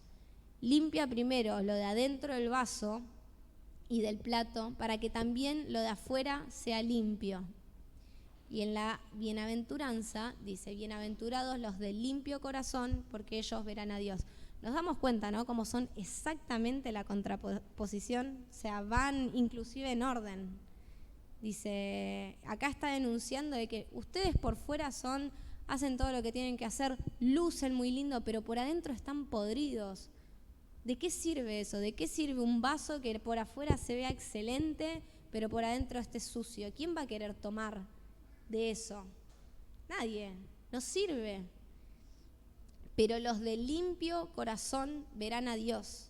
limpia primero lo de adentro del vaso y del plato, para que también lo de afuera sea limpio. Y en la bienaventuranza dice, bienaventurados los de limpio corazón, porque ellos verán a Dios. Nos damos cuenta, ¿no?, cómo son exactamente la contraposición, o sea, van inclusive en orden. Dice, acá está denunciando de que ustedes por fuera hacen todo lo que tienen que hacer, lucen muy lindo, pero por adentro están podridos. ¿De qué sirve eso? ¿De qué sirve un vaso que por afuera se vea excelente, pero por adentro esté sucio? ¿Quién va a querer tomar de eso? Nadie, no sirve. Pero los de limpio corazón verán a Dios.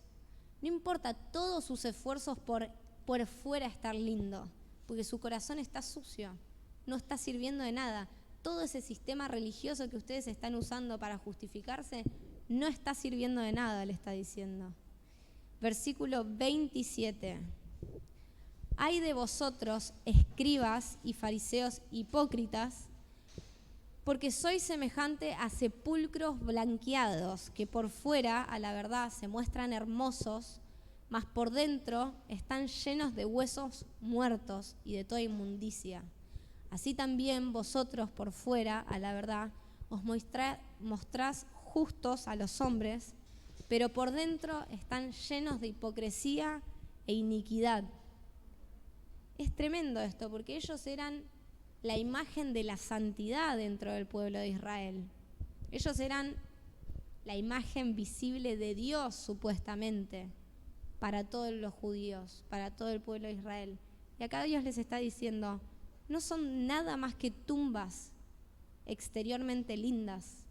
No importa todos sus esfuerzos por fuera estar lindo, porque su corazón está sucio. no está sirviendo de nada. Todo ese sistema religioso que ustedes están usando para justificarse no está sirviendo de nada, le está diciendo. Versículo 27. Ay de vosotros, escribas y fariseos hipócritas, porque sois semejante a sepulcros blanqueados, que por fuera, a la verdad, se muestran hermosos, mas por dentro están llenos de huesos muertos y de toda inmundicia. Así también vosotros por fuera, a la verdad, os mostrás justos a los hombres, pero por dentro están llenos de hipocresía e iniquidad. Es tremendo esto, porque ellos eran la imagen de la santidad dentro del pueblo de Israel. Ellos eran la imagen visible de Dios, supuestamente, para todos los judíos, para todo el pueblo de Israel. Y acá Dios les está diciendo, no son nada más que tumbas exteriormente lindas,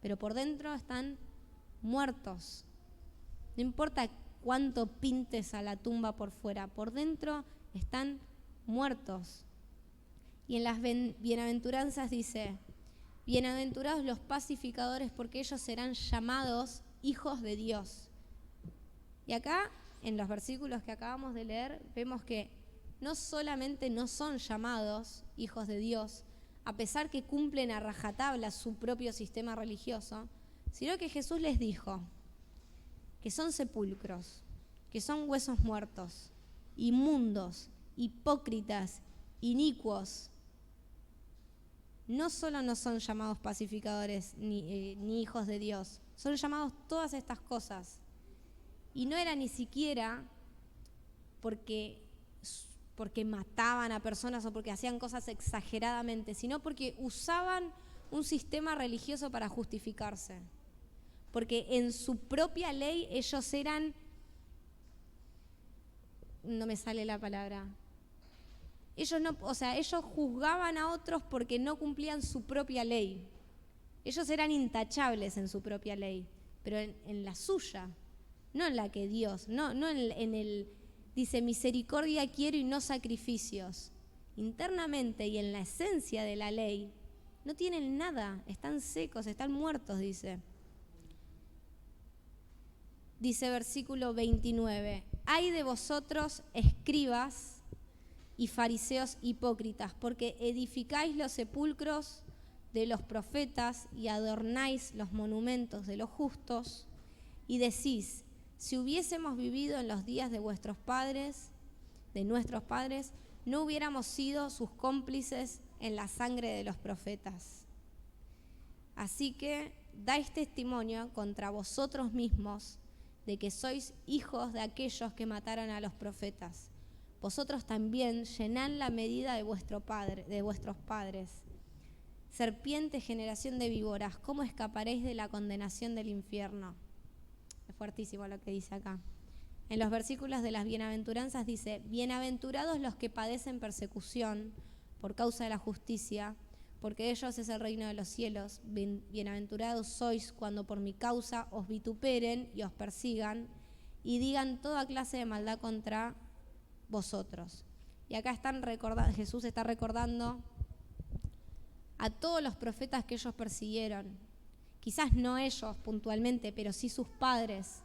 pero por dentro están muertos. No importa cuánto pintes a la tumba por fuera, por dentro están muertos. Y en las bienaventuranzas dice, bienaventurados los pacificadores, porque ellos serán llamados hijos de Dios. Y acá, en los versículos que acabamos de leer, vemos que no solamente no son llamados hijos de Dios, a pesar que cumplen a rajatabla su propio sistema religioso, sino que Jesús les dijo que son sepulcros, que son huesos muertos, inmundos, hipócritas, inicuos. No solo no son llamados pacificadores ni hijos de Dios, son llamados todas estas cosas. Y no era ni siquiera porque mataban a personas o porque hacían cosas exageradamente, sino porque usaban un sistema religioso para justificarse. Porque en su propia ley ellos eran, no me sale la palabra, ellos juzgaban a otros porque no cumplían su propia ley. Ellos eran intachables en su propia ley, pero en la suya, no en la que Dios, no en el, dice, misericordia quiero y no sacrificios. Internamente y en la esencia de la ley, no tienen nada, están secos, están muertos, dice. Dice versículo 29, ay de vosotros, escribas y fariseos hipócritas, porque edificáis los sepulcros de los profetas y adornáis los monumentos de los justos, y decís, si hubiésemos vivido en los días de vuestros padres, de nuestros padres, no hubiéramos sido sus cómplices en la sangre de los profetas. Así que dais testimonio contra vosotros mismos de que sois hijos de aquellos que mataron a los profetas. Vosotros también llenad la medida de vuestros padres. Serpiente, generación de víboras, ¿cómo escaparéis de la condenación del infierno? Es fuertísimo lo que dice acá. En los versículos de las bienaventuranzas dice, bienaventurados los que padecen persecución por causa de la justicia, porque de ellos es el reino de los cielos. Bienaventurados sois cuando por mi causa os vituperen y os persigan y digan toda clase de maldad contra vosotros. Y acá Jesús está recordando a todos los profetas que ellos persiguieron. Quizás no ellos puntualmente, pero sí sus padres.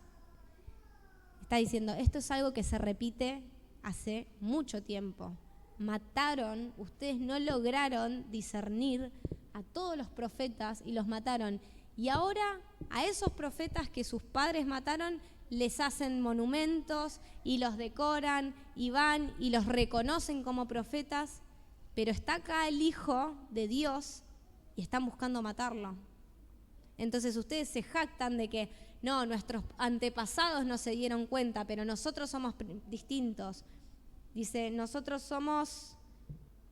Está diciendo, esto es algo que se repite hace mucho tiempo. Mataron, ustedes no lograron discernir a todos los profetas y los mataron. Y ahora a esos profetas que sus padres mataron les hacen monumentos y los decoran y van y los reconocen como profetas, pero está acá el Hijo de Dios y están buscando matarlo. Entonces ustedes se jactan de que no, nuestros antepasados no se dieron cuenta, pero nosotros somos distintos. Dice, nosotros somos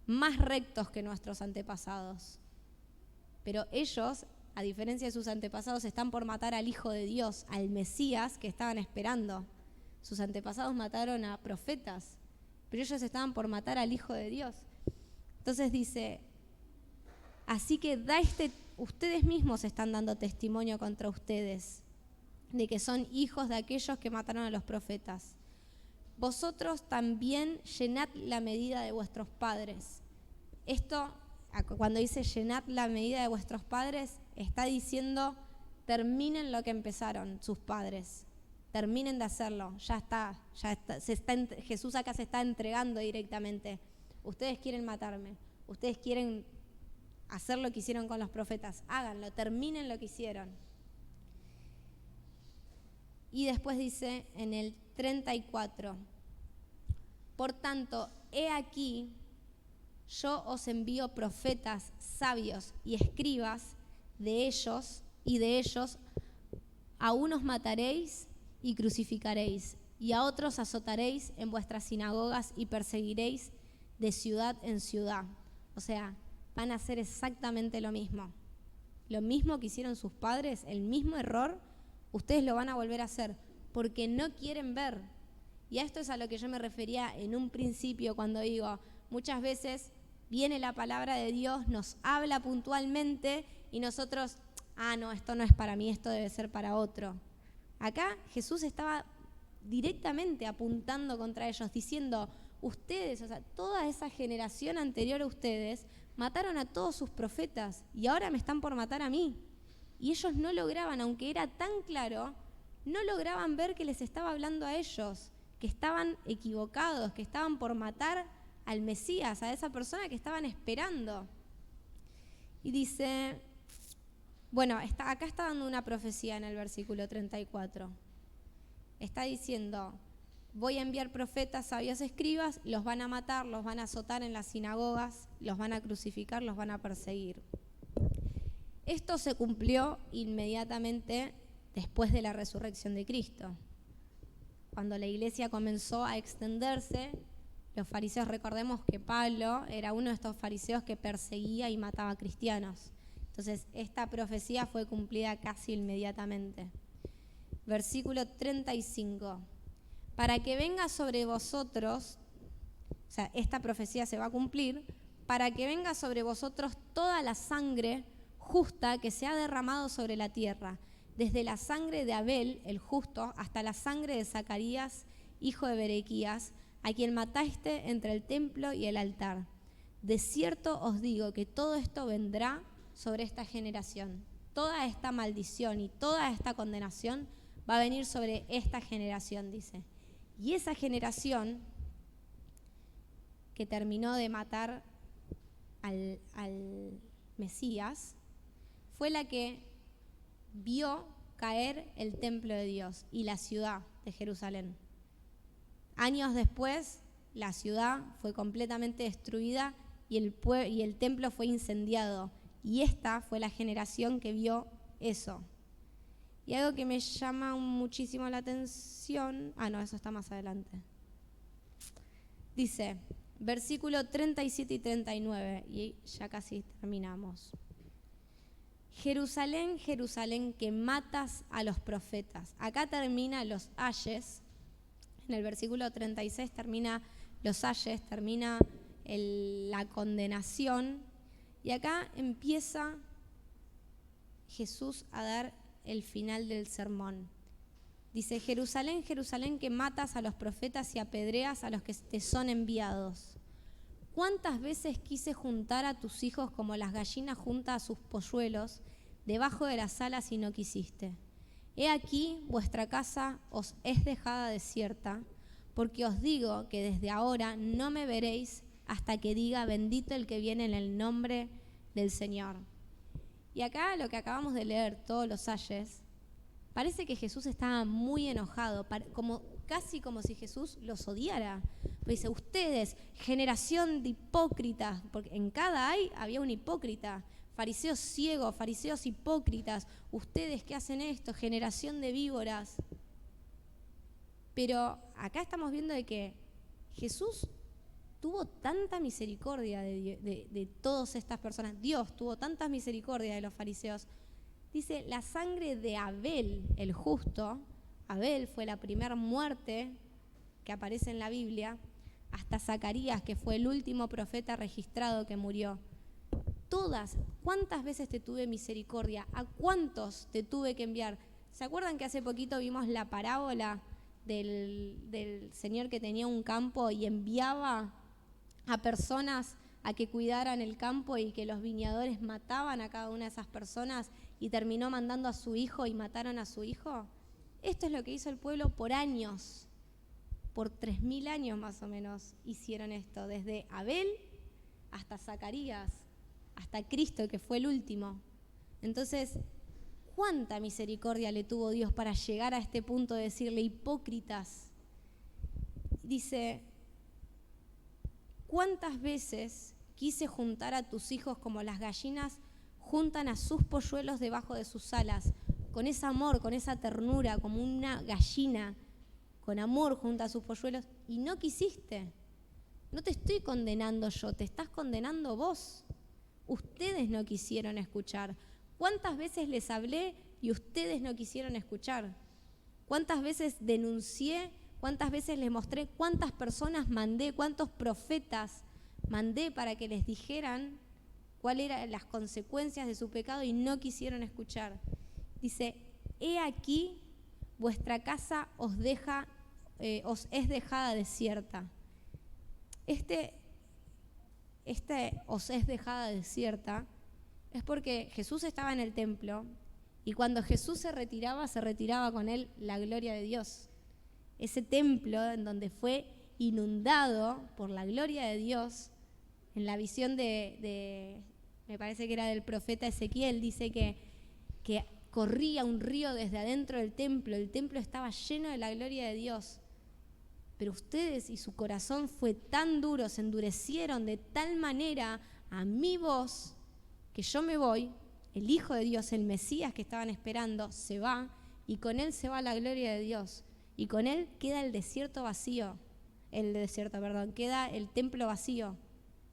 más rectos que nuestros antepasados. Pero ellos, a diferencia de sus antepasados, están por matar al Hijo de Dios, al Mesías que estaban esperando. Sus antepasados mataron a profetas, pero ellos estaban por matar al Hijo de Dios. Entonces dice, así que ustedes mismos están dando testimonio contra ustedes de que son hijos de aquellos que mataron a los profetas. Vosotros también llenad la medida de vuestros padres. Esto, cuando dice llenad la medida de vuestros padres, está diciendo terminen lo que empezaron sus padres. Terminen de hacerlo, ya está, Jesús acá se está entregando directamente. Ustedes quieren matarme, ustedes quieren hacer lo que hicieron con los profetas, háganlo, terminen lo que hicieron. Y después dice en el 34, por tanto, he aquí, yo os envío profetas, sabios y escribas, de ellos a unos mataréis y crucificaréis, y a otros azotaréis en vuestras sinagogas y perseguiréis de ciudad en ciudad. O sea, van a hacer exactamente lo mismo. Lo mismo que hicieron sus padres, el mismo error, ustedes lo van a volver a hacer, porque no quieren ver. Y a esto es a lo que yo me refería en un principio cuando digo, muchas veces viene la palabra de Dios, nos habla puntualmente y nosotros, no, esto no es para mí, esto debe ser para otro. Acá Jesús estaba directamente apuntando contra ellos, diciendo, ustedes, o sea, toda esa generación anterior a ustedes, mataron a todos sus profetas y ahora me están por matar a mí. Y ellos no lograban, aunque era tan claro, no lograban ver que les estaba hablando a ellos, que estaban equivocados, que estaban por matar al Mesías, a esa persona que estaban esperando. Y dice, bueno, acá está dando una profecía en el versículo 34. Está diciendo, voy a enviar profetas, sabios, escribas, los van a matar, los van a azotar en las sinagogas, los van a crucificar, los van a perseguir. Esto se cumplió inmediatamente después de la resurrección de Cristo. Cuando la iglesia comenzó a extenderse, los fariseos, recordemos que Pablo era uno de estos fariseos que perseguía y mataba a cristianos. Entonces, esta profecía fue cumplida casi inmediatamente. Versículo 35. Para que venga sobre vosotros, o sea, esta profecía se va a cumplir, para que venga sobre vosotros toda la sangre justa que se ha derramado sobre la tierra, desde la sangre de Abel, el justo, hasta la sangre de Zacarías, hijo de Berequías, a quien mataste entre el templo y el altar. De cierto os digo que todo esto vendrá sobre esta generación. Toda esta maldición y toda esta condenación va a venir sobre esta generación, dice. Y esa generación que terminó de matar al Mesías fue la que vio caer el templo de Dios y la ciudad de Jerusalén. Años después, la ciudad fue completamente destruida y el templo fue incendiado. Y esta fue la generación que vio eso. Y algo que me llama muchísimo la atención, eso está más adelante. Dice, versículo 37 y 39, y ya casi terminamos. Jerusalén, Jerusalén, que matas a los profetas. Acá termina los ayes. En el versículo 36 termina los ayes, termina la condenación. Y acá empieza Jesús a dar el final del sermón. Dice, Jerusalén, Jerusalén, que matas a los profetas y apedreas a los que te son enviados. ¿Cuántas veces quise juntar a tus hijos como las gallinas juntan a sus polluelos debajo de las alas y no quisiste? He aquí, vuestra casa os es dejada desierta, porque os digo que desde ahora no me veréis hasta que diga, bendito el que viene en el nombre del Señor. Y acá lo que acabamos de leer, todos los ayes, parece que Jesús estaba muy enojado, casi como si Jesús los odiara. Pues dice, ustedes, generación de hipócritas, porque en cada había un hipócrita, fariseos ciegos, fariseos hipócritas, ustedes que hacen esto, generación de víboras. Pero acá estamos viendo de que Jesús tuvo tanta misericordia de todas estas personas. Dios tuvo tanta misericordia de los fariseos. Dice, la sangre de Abel, el justo, Abel fue la primera muerte que aparece en la Biblia, hasta Zacarías, que fue el último profeta registrado que murió. Todas, ¿cuántas veces te tuve misericordia? ¿A cuántos te tuve que enviar? ¿Se acuerdan que hace poquito vimos la parábola del señor que tenía un campo y enviaba a personas a que cuidaran el campo y que los viñadores mataban a cada una de esas personas y terminó mandando a su hijo y mataron a su hijo? Esto es lo que hizo el pueblo por años, por 3000 años más o menos hicieron esto, desde Abel hasta Zacarías, hasta Cristo, que fue el último. Entonces, ¿cuánta misericordia le tuvo Dios para llegar a este punto de decirle hipócritas? Dice, ¿cuántas veces quise juntar a tus hijos como las gallinas juntan a sus polluelos debajo de sus alas? Con ese amor, con esa ternura, como una gallina, con amor junta a sus polluelos, y no quisiste. No te estoy condenando yo, te estás condenando vos. Ustedes no quisieron escuchar. ¿Cuántas veces les hablé y ustedes no quisieron escuchar? ¿Cuántas veces denuncié? ¿Cuántas veces les mostré? ¿Cuántas personas mandé? ¿Cuántos profetas mandé para que les dijeran cuáles eran las consecuencias de su pecado y no quisieron escuchar? Dice, he aquí vuestra casa os es dejada desierta. Este os es dejada desierta es porque Jesús estaba en el templo y cuando Jesús se retiraba con él la gloria de Dios. Ese templo en donde fue inundado por la gloria de Dios, en la visión me parece que era del profeta Ezequiel, dice que corría un río desde adentro del templo, el templo estaba lleno de la gloria de Dios. Pero ustedes y su corazón fue tan duro, se endurecieron de tal manera a mi voz, que yo me voy, el Hijo de Dios, el Mesías que estaban esperando, se va, y con él se va la gloria de Dios, y con él queda el desierto vacío, queda el templo vacío.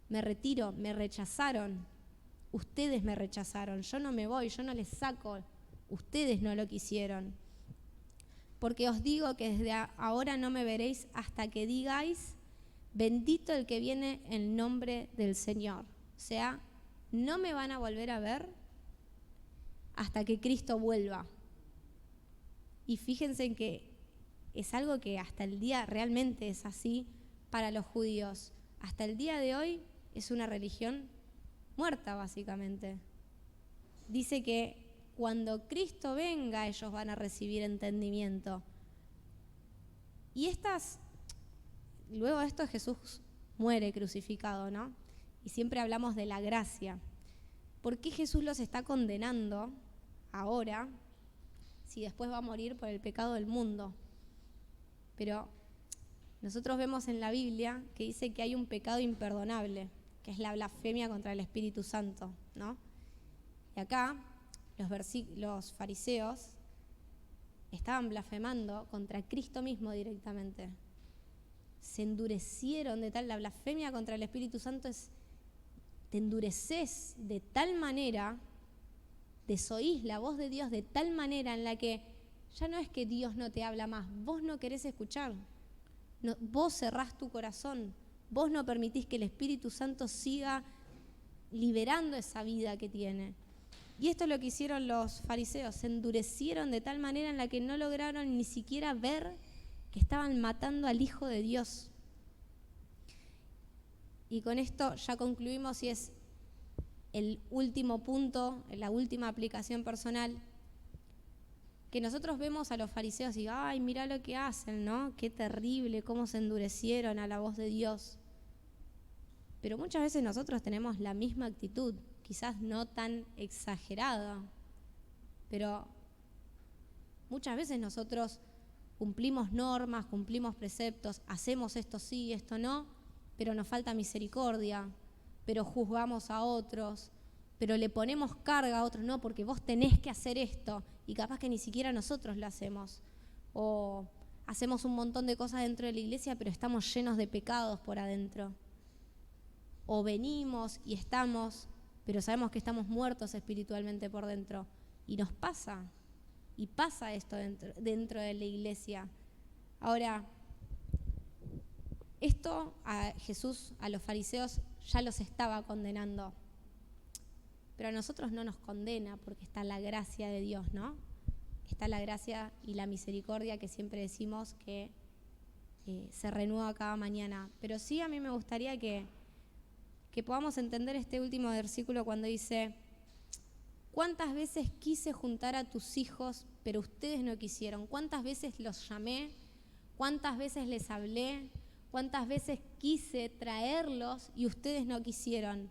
Me retiro, me rechazaron, ustedes me rechazaron, yo no me voy, yo no les saco, ustedes no lo quisieron. Porque os digo que desde ahora no me veréis hasta que digáis, bendito el que viene en nombre del Señor. O sea, no me van a volver a ver hasta que Cristo vuelva. Y fíjense en que es algo que hasta el día realmente es así para los judíos. Hasta el día de hoy es una religión muerta, básicamente. Dice que cuando Cristo venga, ellos van a recibir entendimiento. Y luego de esto Jesús muere crucificado, ¿no? Y siempre hablamos de la gracia. ¿Por qué Jesús los está condenando ahora si después va a morir por el pecado del mundo? Pero nosotros vemos en la Biblia que dice que hay un pecado imperdonable, que es la blasfemia contra el Espíritu Santo, ¿no? Y acá los fariseos estaban blasfemando contra Cristo mismo directamente. Se endurecieron de tal, la blasfemia contra el Espíritu Santo es, te endureces de tal manera, desoís la voz de Dios de tal manera en la que ya no es que Dios no te habla más, vos no querés escuchar, no, vos cerrás tu corazón, vos no permitís que el Espíritu Santo siga liberando esa vida que tiene. Y esto es lo que hicieron los fariseos, se endurecieron de tal manera en la que no lograron ni siquiera ver que estaban matando al Hijo de Dios. Y con esto ya concluimos y es el último punto, la última aplicación personal, que nosotros vemos a los fariseos y ¡ay, mirá lo que hacen!, ¿no? Qué terrible, cómo se endurecieron a la voz de Dios. Pero muchas veces nosotros tenemos la misma actitud, quizás no tan exagerada, pero muchas veces nosotros cumplimos normas, cumplimos preceptos, hacemos esto sí, esto no, pero nos falta misericordia, pero juzgamos a otros, pero le ponemos carga a otros, no, porque vos tenés que hacer esto, y capaz que ni siquiera nosotros lo hacemos. O hacemos un montón de cosas dentro de la iglesia, pero estamos llenos de pecados por adentro. O venimos y estamos, pero sabemos que estamos muertos espiritualmente por dentro. Y nos pasa, y pasa esto dentro de la iglesia. Ahora, esto a Jesús, a los fariseos, ya los estaba condenando. Pero a nosotros no nos condena porque está la gracia de Dios, ¿no? Está la gracia y la misericordia que siempre decimos que se renueva cada mañana. Pero sí a mí me gustaría que que podamos entender este último versículo cuando dice: ¿cuántas veces quise juntar a tus hijos, pero ustedes no quisieron? ¿Cuántas veces los llamé? ¿Cuántas veces les hablé? ¿Cuántas veces quise traerlos y ustedes no quisieron?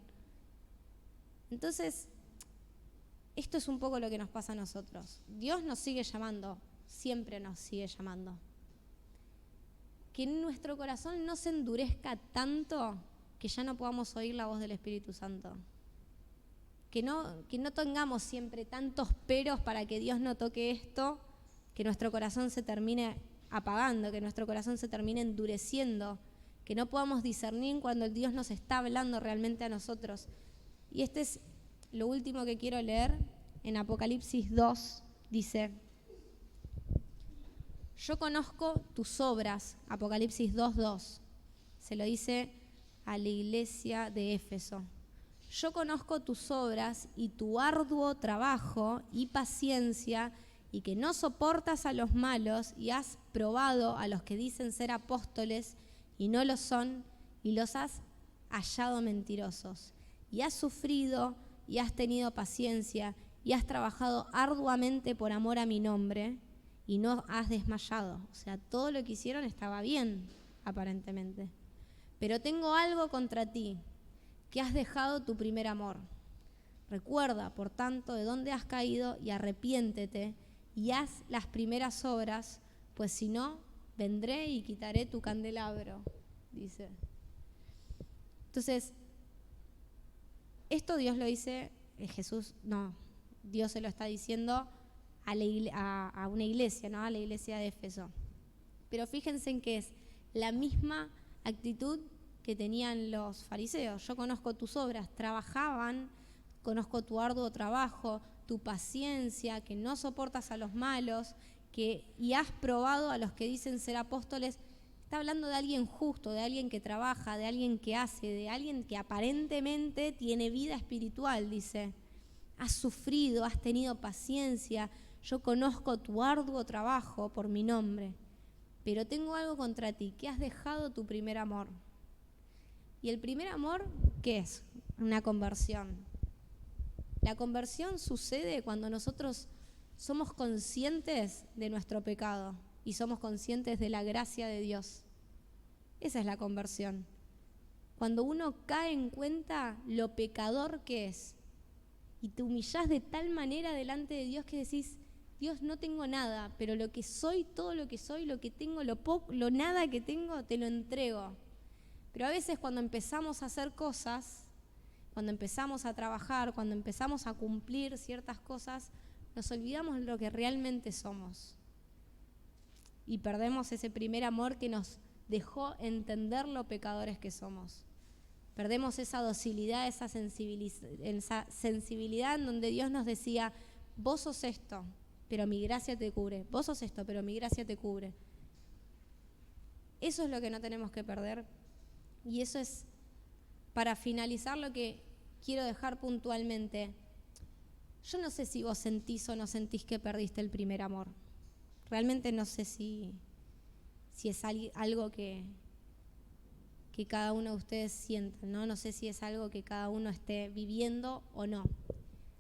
Entonces, esto es un poco lo que nos pasa a nosotros. Dios nos sigue llamando, siempre nos sigue llamando. Que en nuestro corazón no se endurezca tanto que ya no podamos oír la voz del Espíritu Santo. Que no tengamos siempre tantos peros para que Dios no toque esto, que nuestro corazón se termine apagando, que nuestro corazón se termine endureciendo, que no podamos discernir cuando Dios nos está hablando realmente a nosotros. Y este es lo último que quiero leer. En Apocalipsis 2 dice: yo conozco tus obras. Apocalipsis 2:2 se lo dice a la iglesia de Éfeso. Yo conozco tus obras y tu arduo trabajo y paciencia, y que no soportas a los malos, y has probado a los que dicen ser apóstoles y no lo son, y los has hallado mentirosos. Y has sufrido y has tenido paciencia y has trabajado arduamente por amor a mi nombre y no has desmayado. O sea, todo lo que hicieron estaba bien, aparentemente. Pero tengo algo contra ti, que has dejado tu primer amor. Recuerda, por tanto, de dónde has caído y arrepiéntete y haz las primeras obras, pues si no, vendré y quitaré tu candelabro, dice. Entonces, esto Dios lo dice, Dios se lo está diciendo a una iglesia, ¿no? A la iglesia de Éfeso. Pero fíjense en que es la misma actitud que tenían los fariseos. Yo conozco tus obras, trabajaban, conozco tu arduo trabajo, tu paciencia, que no soportas a los malos, y has probado a los que dicen ser apóstoles. Está hablando de alguien justo, de alguien que trabaja, de alguien que hace, de alguien que aparentemente tiene vida espiritual, dice. Has sufrido, has tenido paciencia, yo conozco tu arduo trabajo por mi nombre, pero tengo algo contra ti, que has dejado tu primer amor. ¿Y el primer amor qué es? Una conversión. La conversión sucede cuando nosotros somos conscientes de nuestro pecado y somos conscientes de la gracia de Dios. Esa es la conversión. Cuando uno cae en cuenta lo pecador que es y te humillás de tal manera delante de Dios que decís: Dios, no tengo nada, pero lo que soy, todo lo que soy, lo que tengo, lo poco, lo nada que tengo, te lo entrego. Pero a veces cuando empezamos a hacer cosas, cuando empezamos a trabajar, cuando empezamos a cumplir ciertas cosas, nos olvidamos de lo que realmente somos. Y perdemos ese primer amor que nos dejó entender lo pecadores que somos. Perdemos esa docilidad, esa sensibilidad en donde Dios nos decía: vos sos esto, pero mi gracia te cubre. Vos sos esto, pero mi gracia te cubre. Eso es lo que no tenemos que perder. Y eso es, para finalizar, lo que quiero dejar puntualmente. Yo no sé si vos sentís o no sentís que perdiste el primer amor. Realmente no sé si es algo que cada uno de ustedes sienta, ¿no? No sé si es algo que cada uno esté viviendo o no.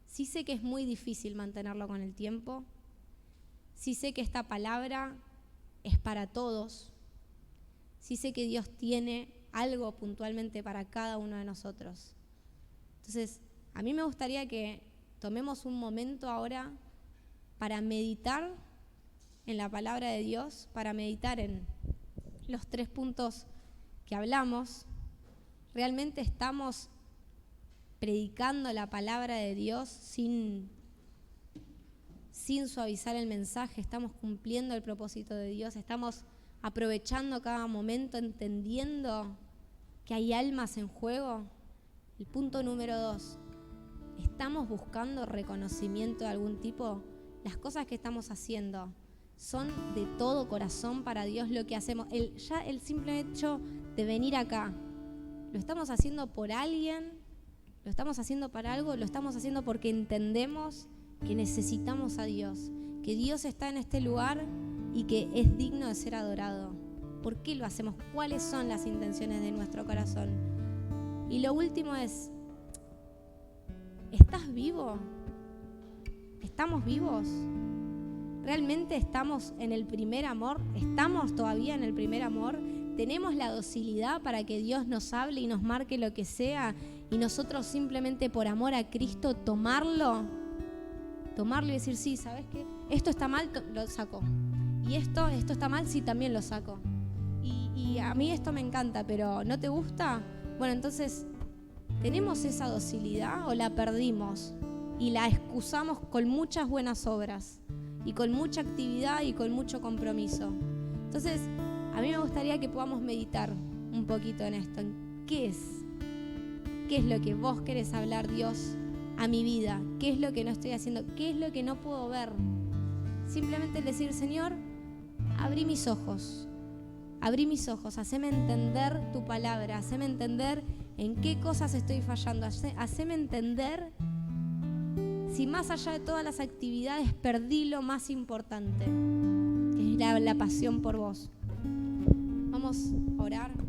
Sí sé que es muy difícil mantenerlo con el tiempo. Sí sé que esta palabra es para todos. Sí sé que Dios tiene algo puntualmente para cada uno de nosotros. Entonces, a mí me gustaría que tomemos un momento ahora para meditar en la palabra de Dios, para meditar en los 3 puntos que hablamos. ¿Realmente estamos predicando la palabra de Dios sin suavizar el mensaje? ¿Estamos cumpliendo el propósito de Dios? ¿Estamos aprovechando cada momento, entendiendo que hay almas en juego? El punto número 2, ¿estamos buscando reconocimiento de algún tipo? Las cosas que estamos haciendo son de todo corazón para Dios. Lo que hacemos, ya el simple hecho de venir acá, ¿lo estamos haciendo por alguien? ¿Lo estamos haciendo para algo? ¿Lo estamos haciendo porque entendemos que necesitamos a Dios? Que Dios está en este lugar y que es digno de ser adorado. ¿Por qué lo hacemos? ¿Cuáles son las intenciones de nuestro corazón? Y lo último es, ¿estás vivo? ¿Estamos vivos? ¿Realmente estamos en el primer amor? ¿Estamos todavía en el primer amor? ¿Tenemos la docilidad para que Dios nos hable y nos marque lo que sea y nosotros simplemente por amor a Cristo tomarlo y decir, sí, ¿sabes qué? Esto está mal, lo saco. Y esto está mal, sí, también lo saco. Y a mí esto me encanta, pero ¿no te gusta? Bueno, entonces, ¿tenemos esa docilidad o la perdimos y la excusamos con muchas buenas obras y con mucha actividad y con mucho compromiso? Entonces, a mí me gustaría que podamos meditar un poquito en esto, en qué es lo que vos querés hablar, Dios, a mi vida, qué es lo que no estoy haciendo, qué es lo que no puedo ver. Simplemente decir, Señor, abrí mis ojos, haceme entender tu palabra, haceme entender en qué cosas estoy fallando, haceme entender si más allá de todas las actividades perdí lo más importante, que es la pasión por vos. Vamos a orar.